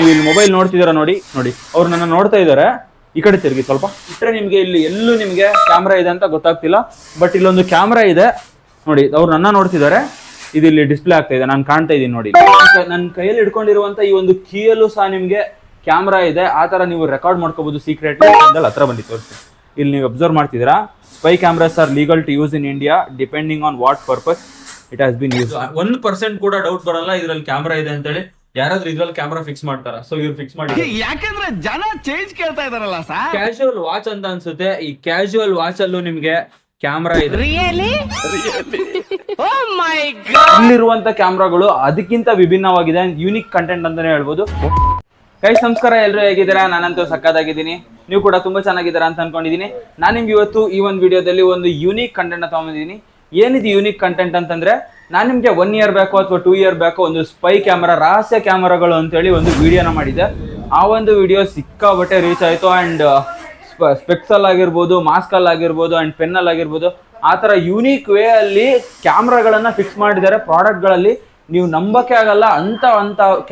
ನೀವು ಇಲ್ಲಿ ಮೊಬೈಲ್ ನೋಡ್ತಿದ್ದೀರಾ ನೋಡಿ ನೋಡಿ ಅವ್ರು ನನ್ನ ನೋಡ್ತಾ ಇದ್ದಾರೆ. ಈ ಕಡೆ ತಿರುಗಿ ಸ್ವಲ್ಪ ಇಟ್ಟರೆ ನಿಮ್ಗೆ ಇಲ್ಲಿ ಎಲ್ಲೂ ನಿಮ್ಗೆ ಕ್ಯಾಮ್ರಾ ಇದೆ ಅಂತ ಗೊತ್ತಾಗ್ತಿಲ್ಲ. ಬಟ್ ಇಲ್ಲೊಂದು ಕ್ಯಾಮ್ರಾ ಇದೆ ನೋಡಿ, ಅವ್ರು ನನ್ನ ನೋಡ್ತಿದ್ದಾರೆ. ಇದು ಇಲ್ಲಿ ಡಿಸ್ಪ್ಲೇ ಆಗ್ತಾ ಇದೆ, ನಾನು ಕಾಣ್ತಾ ಇದ್ದೀನಿ ನೋಡಿ. ನನ್ನ ಕೈಯಲ್ಲಿ ಹಿಡ್ಕೊಂಡಿರುವಂತ ಈ ಒಂದು ಕೀಯಲ್ಲೂ ಸಹ ನಿಮ್ಗೆ ಕ್ಯಾಮ್ರಾ ಇದೆ. ಆ ತರ ನೀವು ರೆಕಾರ್ಡ್ ಮಾಡ್ಕೋಬಹುದು ಸೀಕ್ರೆಟ್. ಹತ್ರ ಬಂದಿ ತೋರಿಸಿ. ಇಲ್ಲಿ ನೀವು ಅಬ್ಸರ್ವ್ ಮಾಡ್ತಿದ್ದೀರಾ, spy cameras are legal to use in India depending on what purpose it has been use. 1% ಕೂಡ ಡೌಟ್ ಬರಲ್ಲ ಇದ್ರಲ್ಲಿ ಕ್ಯಾಮ್ರಾ ಇದೆ ಅಂತೇಳಿ. ಯಾರಾದ್ರೂ ಇದ್ರಲ್ಲಿ ಕ್ಯಾಮ್ರಾ ಫಿಕ್ಸ್ ಮಾಡ್ತಾರ? ಸೊ ಇವ್ರು ಫಿಕ್ಸ್ ಮಾಡಿ, ಯಾಕಂದ್ರೆ ಜನ ಚೇಂಜ್ ಕೇಳ್ತಾ ಇದಾರಲ್ಲ ಸರ್. ಕ್ಯಾಶುವಲ್ ವಾಚ್ ಅಂತ ಅನ್ಸುತ್ತೆ. ಈ ಕ್ಯಾಶುವಲ್ ವಾಚ್ ಅಲ್ಲೂ ನಿಮ್ಗೆ ಕ್ಯಾಮ್ರಾ ಇದೆ. ಇಲ್ಲಿರುವಂತ ಕ್ಯಾಮ್ರಾಗಳು ಅದಕ್ಕಿಂತ ವಿಭಿನ್ನವಾಗಿದೆ, ಯೂನಿಕ್ ಕಂಟೆಂಟ್ ಅಂತಾನೆ ಹೇಳ್ಬೋದು. ಗೈಸ್ ನಮಸ್ಕಾರ, ಎಲ್ಲರೂ ಹೇಗಿದ್ದೀರಾ? ನಾನಂತೂ ಸಕ್ಕತ್ತಾಗಿದ್ದೀನಿ, ನೀವು ಕೂಡ ತುಂಬಾ ಚೆನ್ನಾಗಿದ್ದೀರಾ ಅಂತ ಅನ್ಕೊಂಡಿದ್ದೀನಿ. ನಾನು ನಿಮ್ಗೆ ಇವತ್ತು ಈ ಒಂದು ವಿಡಿಯೋದಲ್ಲಿ ಒಂದು ಯೂನಿಕ್ ಕಂಟೆಂಟ್ ತಗೊಂಡಿದ್ದೀನಿ. ಏನಿದು ಯೂನಿಕ್ ಕಂಟೆಂಟ್ ಅಂತಂದ್ರೆ, ನಾನು ನಿಮ್ಗೆ 1 ಇಯರ್ ಬ್ಯಾಕು ಅಥವಾ 2 ಇಯರ್ ಬ್ಯಾಕು ಒಂದು ಸ್ಪೈ ಕ್ಯಾಮರಾ, ರಹಸ್ಯ ಕ್ಯಾಮರಾಗಳು ಅಂತೇಳಿ ಒಂದು ವಿಡಿಯೋನ ಮಾಡಿದ್ದೆ. ಆ ಒಂದು ವಿಡಿಯೋ ಸಿಕ್ಕಾಬಟ್ಟೆ ರೀಚ್ ಆಯ್ತು. ಅಂಡ್ ಸ್ಪೆಕ್ಸ್ ಅಲ್ಲಿ ಆಗಿರ್ಬೋದು, ಮಾಸ್ಕ್ ಅಲ್ಲಿ ಆಗಿರ್ಬೋದು, ಅಂಡ್ ಪೆನ್ ಅಲ್ಲಿ ಆಗಿರ್ಬೋದು, ಆ ತರ ಯೂನಿಕ್ ವೇ ಅಲ್ಲಿ ಕ್ಯಾಮ್ರಾಗಳನ್ನ ಫಿಕ್ಸ್ ಮಾಡಿದ್ದಾರೆ ಪ್ರಾಡಕ್ಟ್ ಗಳಲ್ಲಿ. ನೀವು ನಂಬಕ್ಕೆ ಆಗಲ್ಲ, ಅಂತ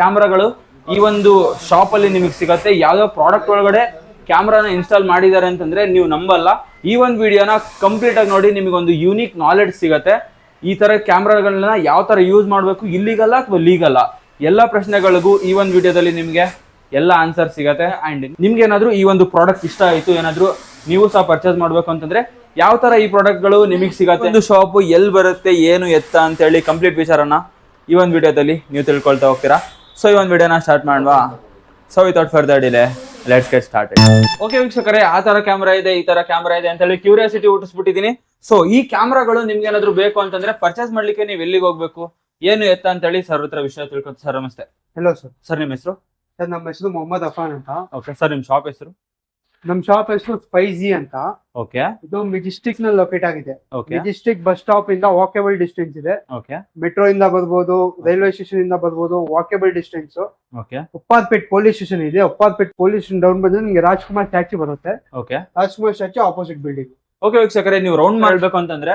ಕ್ಯಾಮ್ರಾಗಳು ಈ ಒಂದು ಶಾಪ್ ಅಲ್ಲಿ ನಿಮಗೆ ಸಿಗತ್ತೆ. ಯಾವ್ದೋ ಪ್ರಾಡಕ್ಟ್ ಒಳಗಡೆ ಕ್ಯಾಮ್ರಾನ ಇನ್ಸ್ಟಾಲ್ ಮಾಡಿದ್ದಾರೆ ಅಂತಂದ್ರೆ ನೀವು ನಂಬಲ್ಲ. ಈ ಒಂದು ವಿಡಿಯೋನ ಕಂಪ್ಲೀಟ್ ಆಗಿ ನೋಡಿ, ನಿಮಗೆ ಒಂದು ಯೂನಿಕ್ ನಾಲೆಡ್ಜ್ ಸಿಗತ್ತೆ. ಈ ತರ ಕ್ಯಾಮ್ರಾಗಳನ್ನ ಯಾವ ತರ ಯೂಸ್ ಮಾಡಬೇಕು, ಇಲ್ಲಿಗಲ್ಲ ಅಥವಾ ಲೀಗಲ್ಲ, ಎಲ್ಲ ಪ್ರಶ್ನೆಗಳಿಗೂ ಈ ಒಂದು ವಿಡಿಯೋದಲ್ಲಿ ನಿಮ್ಗೆ ಎಲ್ಲ ಆನ್ಸರ್ ಸಿಗತ್ತೆ. ಅಂಡ್ ನಿಮ್ಗೆ ಏನಾದ್ರು ಈ ಒಂದು ಪ್ರಾಡಕ್ಟ್ ಇಷ್ಟ ಆಯ್ತು, ಏನಾದ್ರು ನೀವು ಸಹ ಪರ್ಚೇಸ್ ಮಾಡ್ಬೇಕು ಅಂತಂದ್ರೆ ಯಾವ ತರ ಈ ಪ್ರಾಡಕ್ಟ್ ಗಳು ನಿಮಗೆ ಸಿಗತ್ತೆ, ಒಂದು ಶಾಪ್ ಎಲ್ಲಿ ಬರುತ್ತೆ, ಏನು ಎತ್ತ ಅಂತ ಹೇಳಿ ಕಂಪ್ಲೀಟ್ ವಿಚಾರನ ಈ ಒಂದು ವಿಡಿಯೋದಲ್ಲಿ ನೀವು ತಿಳ್ಕೊಳ್ತಾ ಹೋಗ್ತೀರಾ. ಸೊ ಈ ಒಂದು ವಿಡಿಯೋನ ಸ್ಟಾರ್ಟ್ ಮಾಡುವ. So without further delay let's get started. Okay ವೀಕ್ಷಕರೇ, ಆ ತರ ಕ್ಯಾಮ್ರಾ ಇದೆ, ಈ ತರ ಕ್ಯಾಮ್ರಾ ಇದೆ ಅಂತ ಹೇಳಿ ಕ್ಯೂರಿಯಾಸಿಟಿ ಹುಟ್ಟಿಸ್ಬಿಟ್ಟಿದ್ದೀನಿ. ಸೊ ಈ ಕ್ಯಾಮ್ರಾಗಳು ನಿಮ್ಗೆ ಏನಾದ್ರು ಬೇಕು ಅಂತಂದ್ರೆ ಪರ್ಚೇಸ್ ಮಾಡ್ಲಿಕ್ಕೆ ನೀವು ಎಲ್ಲಿಗೆ ಹೋಗ್ಬೇಕು, ಏನು ಎತ್ತ ಅಂತ ಹೇಳಿ ಸರ್ ಹತ್ರ ವಿಷಯ ತಿಳ್ಕೊತ. ಸರ್ ನಮಸ್ತೆ. Hello sir. ಸರ್ ನಿಮ್ಮ ಹೆಸರು? ಸರ್ ನಮ್ಮ ಹೆಸರು ಮೊಹಮ್ಮದ್ ಅಫಾನ್ ಅಂತ. ಓಕೆ ಸರ್, ನಿಮ್ಮ ಶಾಪ್ ಹೆಸರು? ನಮ್ಮ ಶಾಪ್ ಹೆಸರು ಸ್ಪೈಸಿ ಅಂತ. ಓಕೆ. ಇದು ಮೆಜೆಸ್ಟಿಕ್ ನಲ್ಲಿ ಲೊಕೇಟ್ ಆಗಿದೆ. ಓಕೆ. ಮೆಜೆಸ್ಟಿಕ್ ಬಸ್ ಸ್ಟಾಪ್ ಇಂದ ವಾಕೇಬಲ್ ಡಿಸ್ಟೆನ್ಸ್ ಇದೆ. ಓಕೆ. ಮೆಟ್ರೋ ಇಂದ ಬರ್ಬೋದು, ರೈಲ್ವೆ ಸ್ಟೇಷನ್ ಇಂದ ಬರ್ಬೋದು, walkable distance. Okay. Upparpet police station ಇದೆ. ಉಪ್ಪಾದ್ಪೇಟ್ ಪೊಲೀಸ್ ಸ್ಟೇಷನ್ ಡೌನ್ ಬಂದ್ರೆ ನಿಮಗೆ ರಾಜ್ಕುಮಾರ್ ಸ್ಟ್ಯಾಚು ಬರುತ್ತೆ. Okay. Rajkumar statue opposite building. Okay ವೀಕ್ಷಕರೇ, ನೀವು ರೌಂಡ್ ಮಾಡ್ಬೇಕು ಅಂತಂದ್ರೆ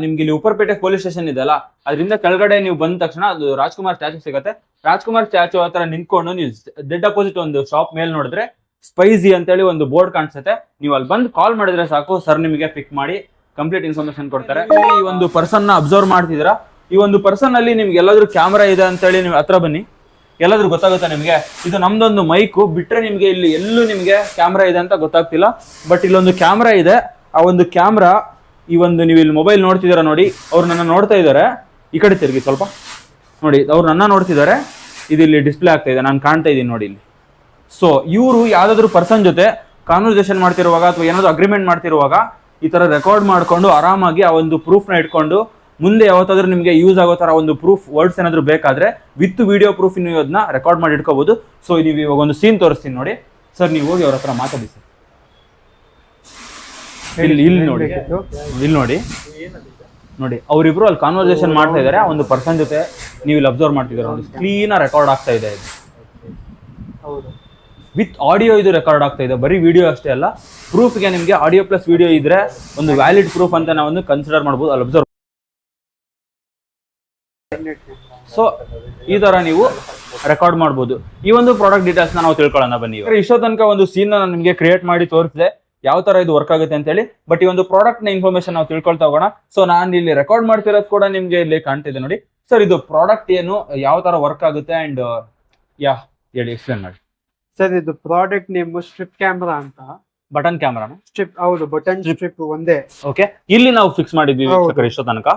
ನಿಮ್ಗೆ ಇಲ್ಲಿ ಉಪ್ಪರ್ಪೇಟೆ ಪೊಲೀಸ್ ಸ್ಟೇಷನ್ ಇದೆಲ್ಲ, ಅದರಿಂದ ಕೆಳಗಡೆ ನೀವು ಬಂದ ತಕ್ಷಣ ಅದು ರಾಜ್ಕುಮಾರ್ ಸ್ಟ್ಯಾಚು ಸಿಗುತ್ತೆ. ರಾಜ್ಕುಮಾರ್ ಸ್ಟ್ಯಾಚು ಹತ್ರ ನಿಂತ್ಕೊಂಡು ನೀವು ಡೆಡ್ ಅಪೋಸಿಟ್ ಒಂದು ಶಾಪ್ ಮೇಲೆ ನೋಡಿದ್ರೆ ಸ್ಪೈಸಿ ಅಂತೇಳಿ ಒಂದು ಬೋರ್ಡ್ ಕಾಣಿಸುತ್ತೆ. ನೀವು ಅಲ್ಲಿ ಬಂದು ಕಾಲ್ ಮಾಡಿದ್ರೆ ಸಾಕು, ಸರ್ ನಿಮಗೆ ಪಿಕ್ ಮಾಡಿ ಕಂಪ್ಲೀಟ್ ಇನ್ಫಾರ್ಮೇಶನ್ ಕೊಡ್ತಾರೆ. ಈ ಒಂದು ಪರ್ಸನ್ ನ ಅಬ್ಸರ್ವ್ ಮಾಡ್ತಿದ್ದೀರಾ, ಈ ಒಂದು ಪರ್ಸನ್ ಅಲ್ಲಿ ನಿಮ್ಗೆ ಎಲ್ಲಾದ್ರೂ ಕ್ಯಾಮ್ರಾ ಇದೆ ಅಂತೇಳಿ ನೀವು ಹತ್ರ ಬನ್ನಿ, ಎಲ್ಲಾದ್ರೂ ಗೊತ್ತಾಗುತ್ತೆ ನಿಮ್ಗೆ. ಇದು ನಮ್ದೊಂದು ಮೈಕು ಬಿಟ್ರೆ ನಿಮ್ಗೆ ಇಲ್ಲಿ ಎಲ್ಲೂ ನಿಮ್ಗೆ ಕ್ಯಾಮ್ರಾ ಇದೆ ಅಂತ ಗೊತ್ತಾಗ್ತಿಲ್ಲ. ಬಟ್ ಇಲ್ಲೊಂದು ಕ್ಯಾಮ್ರಾ ಇದೆ. ಆ ಒಂದು ಕ್ಯಾಮ್ರಾ ಈ ಒಂದು ನೀವು ಇಲ್ಲಿ ಮೊಬೈಲ್ ನೋಡ್ತಿದ್ದೀರಾ ನೋಡಿ, ಅವ್ರು ನನ್ನ ನೋಡ್ತಾ ಇದ್ದಾರೆ. ಈ ಕಡೆ ತಿರುಗಿ ಸ್ವಲ್ಪ ನೋಡಿ, ಅವ್ರು ನನ್ನ ನೋಡ್ತಿದ್ದಾರೆ. ಇದು ಇಲ್ಲಿ ಡಿಸ್ಪ್ಲೇ ಆಗ್ತಾ ಇದೆ, ನಾನು ಕಾಣ್ತಾ ಇದ್ದೀನಿ ನೋಡಿ ಇಲ್ಲಿ. ಸೊ ಇವರು ಯಾವ್ದಾದ್ರು ಪರ್ಸನ್ ಜೊತೆ ಕಾನ್ವರ್ಸೇಷನ್ ಮಾಡ್ತಿರುವಾಗ ಅಥವಾ ಏನಾದ್ರು ಅಗ್ರಿಮೆಂಟ್ ಮಾಡ್ತಿರುವಾಗ ಈ ತರ ರೆಕಾರ್ಡ್ ಮಾಡ್ಕೊಂಡು ಆರಾಮಾಗಿ ಆ ಒಂದು ಪ್ರೂಫ್ ನ ಇಟ್ಕೊಂಡು ಮುಂದೆ ಯಾವತ್ತಾದ್ರೂ ನಿಮ್ಗೆ ಯೂಸ್ ಆಗೋ ತರ ಒಂದು ಪ್ರೂಫ್ ವರ್ಡ್ಸ್ ಏನಾದ್ರು ಬೇಕಾದ್ರೆ ವಿತ್ ವಿಡಿಯೋ ಪ್ರೂಫ್ ನೀವು ಅದನ್ನ ರೆಕಾರ್ಡ್ ಮಾಡಿ ಇಟ್ಕೋಬಹುದು. ಸೊ ನೀವು ಇವಾಗ ಒಂದು ಸೀನ್ ತೋರಿಸ್ತೀನಿ ನೋಡಿ. ಸರ್ ನೀವು ಹೋಗಿ ಅವ್ರ ಹತ್ರ ಮಾತಾಡಿ ಸರ್. ಇಲ್ಲಿ ನೋಡಿ, ಇಲ್ಲಿ ನೋಡಿ ನೋಡಿ, ಅವರಿಬ್ರು ಅಲ್ಲಿ ಕಾನ್ವರ್ಸೇಷನ್ ಮಾಡ್ತಾ ಇದಾರೆ. ಆ ಒಂದು ಪರ್ಸನ್ ಜೊತೆ ನೀವು ಇಲ್ಲಿ ಅಬ್ಸರ್ವ್ ಮಾಡ್ತಿದ್ದೀರಾ ನೋಡಿ, ಕ್ಲೀನ್ ರೆಕಾರ್ಡ್ ಆಗ್ತಾ ಇದೆ. ಇದು ವಿತ್ ಆಡಿಯೋ ಇದು ರೆಕಾರ್ಡ್ ಆಗ್ತಾ ಇದೆ, ಬರೀ ವಿಡಿಯೋ ಅಷ್ಟೇ ಅಲ್ಲ. ಪ್ರೂಫ್ಗೆ ನಿಮ್ಗೆ ಆಡಿಯೋ ಪ್ಲಸ್ ವಿಡಿಯೋ ಇದ್ರೆ ಒಂದು ವ್ಯಾಲಿಡ್ ಪ್ರೂಫ್ ಅಂತ ನಾವೊಂದು ಕನ್ಸಿಡರ್ ಮಾಡ್ಬೋದು ಅಲ್ಲಿ ಅಬ್ಸರ್ವ್. ಸೊ ಈ ತರ ನೀವು ರೆಕಾರ್ಡ್ ಮಾಡ್ಬೋದು. ಈ ಒಂದು ಪ್ರಾಡಕ್ಟ್ ಡೀಟೇಲ್ಸ್ ನಾವು ತಿಳ್ಕೊಳ್ಳೋಣ ಬನ್ನಿ. ಇಷ್ಟೋ ತನಕ ಒಂದು ಸೀನ್ ನಾನು ನಿಮಗೆ ಕ್ರಿಯೇಟ್ ಮಾಡಿ ತೋರಿಸಿದೆ ಯಾವ ತರ ಇದು ವರ್ಕ್ ಆಗುತ್ತೆ ಅಂತ ಹೇಳಿ. ಬಟ್ ಈ ಒಂದು ಪ್ರಾಡಕ್ಟ್ ನ ಇನ್ಫಾರ್ಮೇಶನ್ ನಾವು ತಿಳ್ಕೊಳ್ತಾ ಹೋಗೋಣ. ಸೊ ನಾನು ಇಲ್ಲಿ ರೆಕಾರ್ಡ್ ಮಾಡ್ತಿರೋದು ಕೂಡ ನಿಮ್ಗೆ ಇಲ್ಲಿ ಕಾಣ್ತಿದೆ ನೋಡಿ. ಸರ್ ಇದು ಪ್ರಾಡಕ್ಟ್ ಏನು, ಯಾವ ತರ ವರ್ಕ್ ಆಗುತ್ತೆ ಅಂಡ್ ಹೇಳಿ, ಎಕ್ಸ್ಪ್ಲೇನ್ ಮಾಡಿ. ಸರ್ ಇದು ಪ್ರಾಡಕ್ಟ್ ನೇಮ್ ಸ್ಟ್ರಿಪ್ ಕ್ಯಾಮ್ರಾ ಅಂತ. ಬಟನ್ ಕ್ಯಾಮ್ರಾನ? ಸ್ಟ್ರಿಪ್, ಹೌದು, ಬಟನ್ ಸ್ಟ್ರಿಪ್ ಒಂದೇ. ಓಕೆ. ಇಲ್ಲಿ ನಾವು ಫಿಕ್ಸ್ ಮಾಡಿದ್ವಿ ಇಷ್ಟೋ ತನಕ.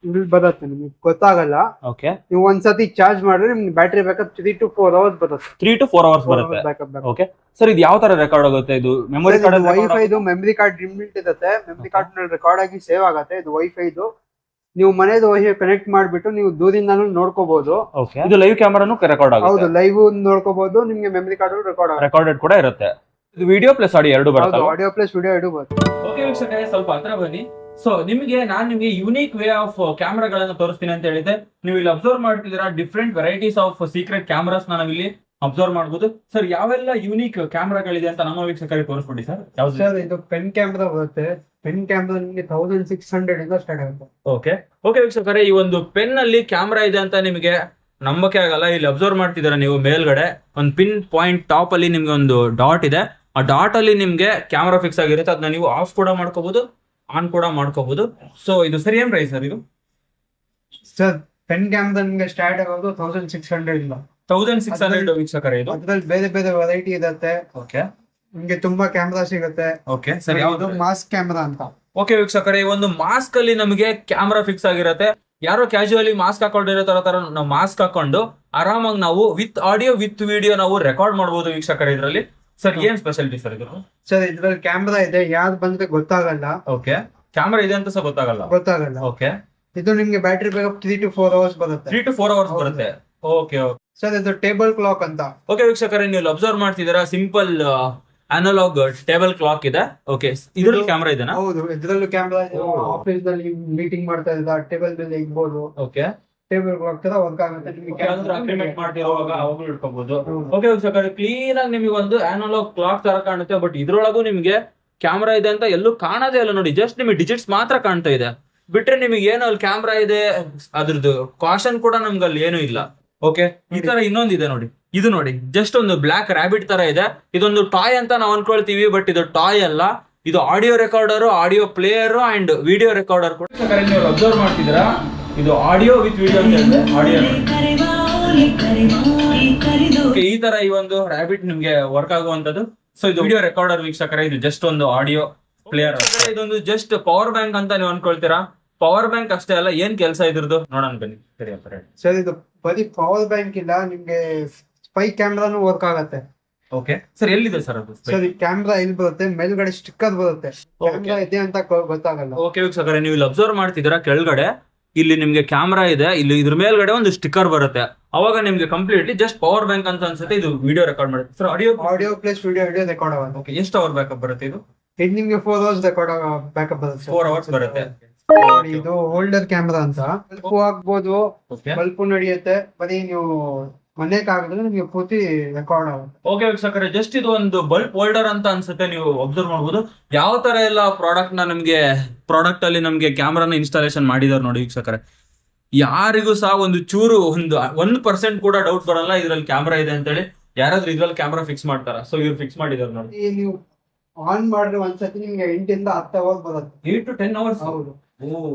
ಇಲ್ಲಿ ಬರುತ್ತೆ, ನಿಮಗೆ ಗೊತ್ತಾಗಲ್ಲ. ಓಕೆ. ನೀವು ಒಂದ್ಸತಿ ಚಾರ್ಜ್ ಮಾಡಿದ್ರೆ ನಿಮ್ಗೆ ಬ್ಯಾಟ್ರಿ ಬ್ಯಾಕಪ್ 3 to 4 hours ಬರುತ್ತೆ. 3 to 4 hours ಬರುತ್ತೆ. ಓಕೆ. ಸರ್ ಇದು ಯಾವ ತರ ರೆಕಾರ್ಡ್ ಆಗುತ್ತೆ? ಇದು ಮೆಮೊರಿ ಕಾರ್ಡ್, ವೈಫೈ ಇದು ಮೆಮೊರಿ ಕಾರ್ಡ್ ಇನ್ಬಿಲ್ಟ್ ಇರುತ್ತೆ. ಮೆಮೊರಿ ಕಾರ್ಡ್ ನಲ್ಲಿ ರೆಕಾರ್ಡ್ ಆಗಿ ಸೇವ್ ಆಗುತ್ತೆ. ಇದು ವೈಫೈ ಇದು. ನೀವು ಮನೆದು ವೈಫೈ ಕನೆಕ್ಟ್ ಮಾಡ್ಬಿಟ್ಟು ನೀವು ದೂರಿಂದಾನು ನೋಡ್ಕೋಬಹುದು. ಓಕೆ. ಇದು ಲೈವ್ ಕ್ಯಾಮೆರಾನು ರೆಕಾರ್ಡ್ ಆಗುತ್ತೆ? ಹೌದು, ಲೈವ್ ನೋಡ್ಕೋಬಹುದು. ನಿಮ್ಗೆ ಮೆಮೊರಿ ಕಾರ್ಡ್ ರೆಕಾರ್ಡೆಡ್ ಕೂಡ ಇರುತ್ತೆ. ಇದು ವಿಡಿಯೋ ಪ್ಲಸ್ ಆಡಿಯೋ ಎರಡು ಬರುತ್ತೆ. ಆಡಿಯೋ ಪ್ಲಸ್ ವಿಡಿಯೋ ಎರಡು ಬರುತ್ತೆ. ಓಕೆ ವೀಕ್ಷಕರೇ, ಸ್ವಲ್ಪ ಹತ್ರ ಬನ್ನಿ. ಸೊ ನಾನು ನಿಮಗೆ ಯೂನಿಕ್ ವೇ ಆಫ್ ಕ್ಯಾಮ್ರಾಗಳನ್ನ ತೋರಿಸ್ತೀನಿ ಅಂತ ಹೇಳಿದೆ. ನೀವು ಇಲ್ಲಿ ಅಬ್ಸರ್ವ್ ಮಾಡ್ತಿದ್ದೀರಾ, different varieties of secret cameras ನಾವಿಲ್ಲಿ ಅಬ್ಸರ್ವ್ ಮಾಡಬಹುದು. ಸರ್ ಯಾವೆಲ್ಲ ಯೂನಿಕ್ ಕ್ಯಾಮ್ರಾಗಳಿದೆ ಅಂತ ನಮ್ಮ ವೀಕ್ಷಕರಿಗೆ ತೋರಿಸ್ಬಿಡಿ ಸರ್. ಸರ್ ಇದು ಪೆನ್ ಕ್ಯಾಮ್ರಾ ಬರುತ್ತೆ. ಪೆನ್ ಕ್ಯಾಮ್ರಾ ನಿಮಗೆ 1600 ಇಂದ ಸ್ಟಾರ್ಟ್ ಆಗುತ್ತೆ. ಓಕೆ. ಓಕೆ ವೀಕ್ಷಕರೇ, ಈ ಒಂದು ಪೆನ್ ಅಲ್ಲಿ ಕ್ಯಾಮ್ರಾ ಇದೆ ಅಂತ ನಿಮಗೆ ನಂಬಕ್ಕೆ ಆಗಲ್ಲ. ಇಲ್ಲಿ ಅಬ್ಸರ್ವ್ ಮಾಡ್ತಿದ್ದೀರಾ ನೀವು, ಮೇಲ್ಗಡೆ ಒಂದು ಪಿನ್ ಪಾಯಿಂಟ್ ಟಾಪ್ ಅಲ್ಲಿ ನಿಮ್ಗೆ ಒಂದು ಡಾಟ್ ಇದೆ. ಆ ಡಾಟ್ ಅಲ್ಲಿ ನಿಮ್ಗೆ ಕ್ಯಾಮ್ರಾ ಫಿಕ್ಸ್ ಆಗಿರುತ್ತೆ. ಅದನ್ನ ನೀವು ಆಫ್ ಕೂಡ ಮಾಡ್ಕೋಬಹುದು, ಆನ್ ಕೂಡ ಮಾಡ್ಕೋಬಹುದು. ಸೊ ಇದು ಸರಿ ಏನ್ ಪ್ರೈಸ್ ಸರ್ ಇದು? ಸರ್ ಪೆನ್ ಕ್ಯಾಮ್ರಾ ನಿಮ್ಗೆ ಸ್ಟಾರ್ಟ್ ಆಗೋದು 1600 ಇಂದ 1600 ವೀಕ್ಷಕರೇ ಇದು. ಅದ್ರಲ್ಲಿ ಬೇರೆ ಬೇರೆ ವೆರೈಟಿ ಇರುತ್ತೆ. ಓಕೆ, ನಿಮ್ಗೆ ತುಂಬಾ ಕ್ಯಾಮ್ರಾ ಸಿಗುತ್ತೆ. ಓಕೆ ಸರ್, ಯಾವ್ದು ಮಾಸ್ಕ್ ಕ್ಯಾಮ್ರಾ ಅಂತ. ಓಕೆ ವೀಕ್ಷಕರೇ, ಒಂದು ಮಾಸ್ಕ್ ಅಲ್ಲಿ ನಮಗೆ ಕ್ಯಾಮ್ರಾ ಫಿಕ್ಸ್ ಆಗಿರುತ್ತೆ. ಯಾರೋ ಕ್ಯಾಶುಯಲಿ ಮಾಸ್ಕ್ ಹಾಕೊಂಡಿರೋ ತರ ನಾವು ಮಾಸ್ಕ್ ಹಾಕೊಂಡು ಆರಾಮಾಗಿ ನಾವು ವಿತ್ ಆಡಿಯೋ ವಿತ್ ವಿಡಿಯೋ ನಾವು ರೆಕಾರ್ಡ್ ಮಾಡಬಹುದು ವೀಕ್ಷಕರೇ ಇದರಲ್ಲಿ. ಸರ್ ಏನ್ ಸ್ಪೆಷಾಲಿಟಿ ಸರ್ ಇದು? ಸರ್ ಇದ್ರಲ್ಲಿ ಕ್ಯಾಮ್ರಾ ಇದೆ, ಯಾರು ಬಂದ್ರೆ ಗೊತ್ತಾಗಲ್ಲ. ಓಕೆ, ಕ್ಯಾಮ್ರಾ ಇದೆ ಅಂತ ಸಹ ಗೊತ್ತಾಗಲ್ಲ. ಓಕೆ, ಇದು ನಿಮ್ಗೆ ಬ್ಯಾಟ್ರಿ ಬ್ಯಾಕಪ್ 3 to 4 hours ಬರುತ್ತೆ. 3 to 4 hours ಬರುತ್ತೆ. ಓಕೆ ಓಕೆ ಸರ್ ಇದು ಟೇಬಲ್ ಕ್ಲಾಕ್ ಅಂತ. ಓಕೆ ವೀಕ್ಷಕರೇ, ನೀವು ಅಬ್ಸರ್ವ್ ಮಾಡ್ತಿದ್ದೀರಾ, ಸಿಂಪಲ್ ಅನಲಾಗ್ ಟೇಬಲ್ ಕ್ಲಾಕ್ ಇದೆ. ಓಕೆ, ಇದ್ರಲ್ಲಿ ಕ್ಯಾಮ್ರಾ ಇದೆನಾ? ಹೌದು, ಇದ್ರಲ್ಲೂ ಕ್ಯಾಮ್ರಾ. ಆಫೀಸ್ ನಲ್ಲಿ ಮೀಟಿಂಗ್ ಮಾಡ್ತಾ ಇದ್ದ ಟೇಬಲ್ ಮೇಲೆ ಇಡ್ಬೋದು. ಓಕೆ, ಟೇಬಲ್ ಕ್ಲಾಕ್ ತರ ವರ್ಕ್ ಆಗುತ್ತೆ. ನಿಮ್ಗೆ ಅಗ್ರಿಮೆಂಟ್ ಮಾಡ್ತಿರುವಾಗ ಅವಾಗಲೂ ಇಟ್ಕೋಬಹುದು. ಓಕೆ ವೀಕ್ಷಕರೇ, ಕ್ಲೀನ್ ಆಗಿ ನಿಮಗೆ ಒಂದು ಅನಲಾಗ್ ಕ್ಲಾಕ್ ತರ ಕಾಣುತ್ತೆ. ಬಟ್ ಇದ್ರೊಳಗೂ ನಿಮ್ಗೆ ಕ್ಯಾಮ್ರಾ ಇದೆ ಅಂತ ಎಲ್ಲೂ ಕಾಣೋದೇ ಇಲ್ಲ ನೋಡಿ. ಜಸ್ಟ್ ನಿಮಗೆ ಡಿಜಿಟ್ಸ್ ಮಾತ್ರ ಕಾಣ್ತಾ ಇದೆ. ಬಿಟ್ರೆ ನಿಮಗೆ ಏನು ಅಲ್ಲಿ ಕ್ಯಾಮ್ರಾ ಇದೆ ಅದ್ರದ್ದು ಕಾಷನ್ ಕೂಡ ನಮ್ಗೆ ಅಲ್ಲಿ ಏನು ಇಲ್ಲ. ಓಕೆ, ಈ ತರ ಇನ್ನೊಂದಿದೆ ನೋಡಿ. ಇದು ನೋಡಿ, ಜಸ್ಟ್ ಒಂದು ಬ್ಲಾಕ್ ರ್ಯಾಬಿಟ್ ತರ ಇದೆ. ಇದೊಂದು ಟಾಯ್ ಅಂತ ನಾವು ಅನ್ಕೊಳ್ತೀವಿ, ಬಟ್ ಇದು ಟಾಯ್ ಅಲ್ಲ. ಇದು audio recorder, audio player and video recorder ಕೂಡ. ನೀವು ಅಬ್ಸರ್ವ್ ಮಾಡ್ತಿದ್ದೀರಾ, ಇದು ಆಡಿಯೋ ವಿತ್ ವಿಡಿಯೋ ಅಂತ ಇದೆ. ಆಡಿಯೋ ಈ ತರ ಈ ಒಂದು ರ್ಯಾಬಿಟ್ ನಿಮ್ಗೆ ವರ್ಕ್ ಆಗುವಂತದ್ದು. ಸೊ ಇದು ವಿಡಿಯೋ ರೆಕಾರ್ಡರ್ ವೀಕ್ಷಕರೇ, ಇದು ಜಸ್ಟ್ ಒಂದು ಆಡಿಯೋ ಪ್ಲೇಯರ್. ಇದೊಂದು ಜಸ್ಟ್ ಪವರ್ ಬ್ಯಾಂಕ್ ಅಂತ ನೀವು ಅನ್ಕೊಳ್ತೀರಾ. ಪವರ್ ಬ್ಯಾಂಕ್ ಅಷ್ಟೇ ಅಲ್ಲ, ಏನ್ ಕೆಲಸ ಇದ್ರದ್ದು ನೋಡೋಣ ಬನ್ನಿ. ಸರಿ ಸರ್, ಇದು ಬರೀ ಪವರ್ ಬ್ಯಾಂಕ್ ಇಲ್ಲ, ನಿಮ್ಗೆ ಸ್ಪೈ ಕ್ಯಾಮ್ರಾನು ವರ್ಕ್ ಆಗುತ್ತೆ. ಓಕೆ ಸರ್, ಎಲ್ಲಿದೆ ಸರ್ ಅದು? ಸರ್ ಈ ಕ್ಯಾಮ್ರಾ ಇಲ್ಲಿ ಬರುತ್ತೆ, ಮೇಲ್ಗಡೆ ಸ್ಟಿಕ್ಕರ್ ಬರುತ್ತೆ. ಕ್ಯಾಮ್ರಾ ಇದೆ ಅಂತ ಗೊತ್ತಾಗಲ್ಲ. ಓಕೆ ವೀಕ್ಷಕರೇ, ನೀವು ಇಲ್ಲಿ ಅಬ್ಸರ್ವ್ ಮಾಡ್ತಿದ್ದೀರಾ, ಕೆಳಗಡೆ ಇಲ್ಲಿ ನಿಮ್ಗೆ ಕ್ಯಾಮ್ರಾ ಇದೆ, ಇಲ್ಲಿ ಇದ್ರ ಮೇಲ್ಗಡೆ ಒಂದು ಸ್ಟಿಕ್ಕರ್ ಬರುತ್ತೆ. ಅವಾಗ ನಿಮ್ಗೆ ಕಂಪ್ಲೀಟ್ಲಿ ಜಸ್ಟ್ ಪವರ್ ಬ್ಯಾಂಕ್ ಅಂತ ಅನ್ಸುತ್ತೆ. ಇದು ವಿಡಿಯೋ ರೆಕಾರ್ಡ್ ಮಾಡುತ್ತೆ sir. Audio plus video record ಆಗುತ್ತೆ. ಓಕೆ, ಎಷ್ಟು ಅವರ್ ಬ್ಯಾಕಪ್ ಬರುತ್ತೆ ಇದು? ಇದು ನಿಮ್ಗೆ 4 hours ರೆಕಾರ್ಡ್ ಬ್ಯಾಕಪ್ ಬರುತ್ತೆ. 4 hours ಬರುತ್ತೆ. ಇದು ಹೋಲ್ಡರ್ ಕ್ಯಾಮ್ರಾ ಅಂತ. ಬಲ್ಪು ಹಾಕ್ಬೋದು, ಬಲ್ಪು ನಡೆಯುತ್ತೆ. ಬರೀ ನೀವು ಮನೆಗೆ ಹಾಕಿದ್ರೆ ನಿಮ್ಗೆ ಪೂರ್ತಿ ರೆಕಾರ್ಡ್ ಆಗುತ್ತೆ. ಓಕೆ ವೀಕ್ಷಕರೇ, ಜಸ್ಟ್ ಇದು ಒಂದು ಬಲ್ಪ್ ಹೋಲ್ಡರ್ ಅಂತ ಅನ್ಸುತ್ತೆ. ನೀವು ಅಬ್ಸರ್ವ್ ಮಾಡಬಹುದು ಯಾವ ತರ ಎಲ್ಲ ಪ್ರಾಡಕ್ಟ್ ಅಲ್ಲಿ ನಮ್ಗೆ ಕ್ಯಾಮ್ರಾನ ಇನ್ಸ್ಟಾಲೇಷನ್ ಮಾಡಿದಾರೆ ನೋಡಿ ವೀಕ್ಷಕರೇ. ಯಾರಿಗೂ ಸಹ ಒಂದು ಚೂರು 1% ಕೂಡ ಡೌಟ್ ಬರಲ್ಲ ಇದ್ರಲ್ಲಿ ಕ್ಯಾಮ್ರಾ ಇದೆ ಅಂತೇಳಿ. ಯಾರಾದ್ರೂ ಇದ್ರಲ್ಲಿ ಕ್ಯಾಮ್ರಾ ಫಿಕ್ಸ್ ಮಾಡ್ತಾರ? ಸೊ ಇವ್ರು ಫಿಕ್ಸ್ ಮಾಡಿದಾರೆ ನೋಡಿ. ನೀವು ಆನ್ ಮಾಡಿದ್ರೆ ಒಂದ್ಸತಿ ನಿಮ್ಗೆ 8 ಇಂದ 10 hours ಬರುತ್ತೆ. 8 to 10 hours? ಹೌದು.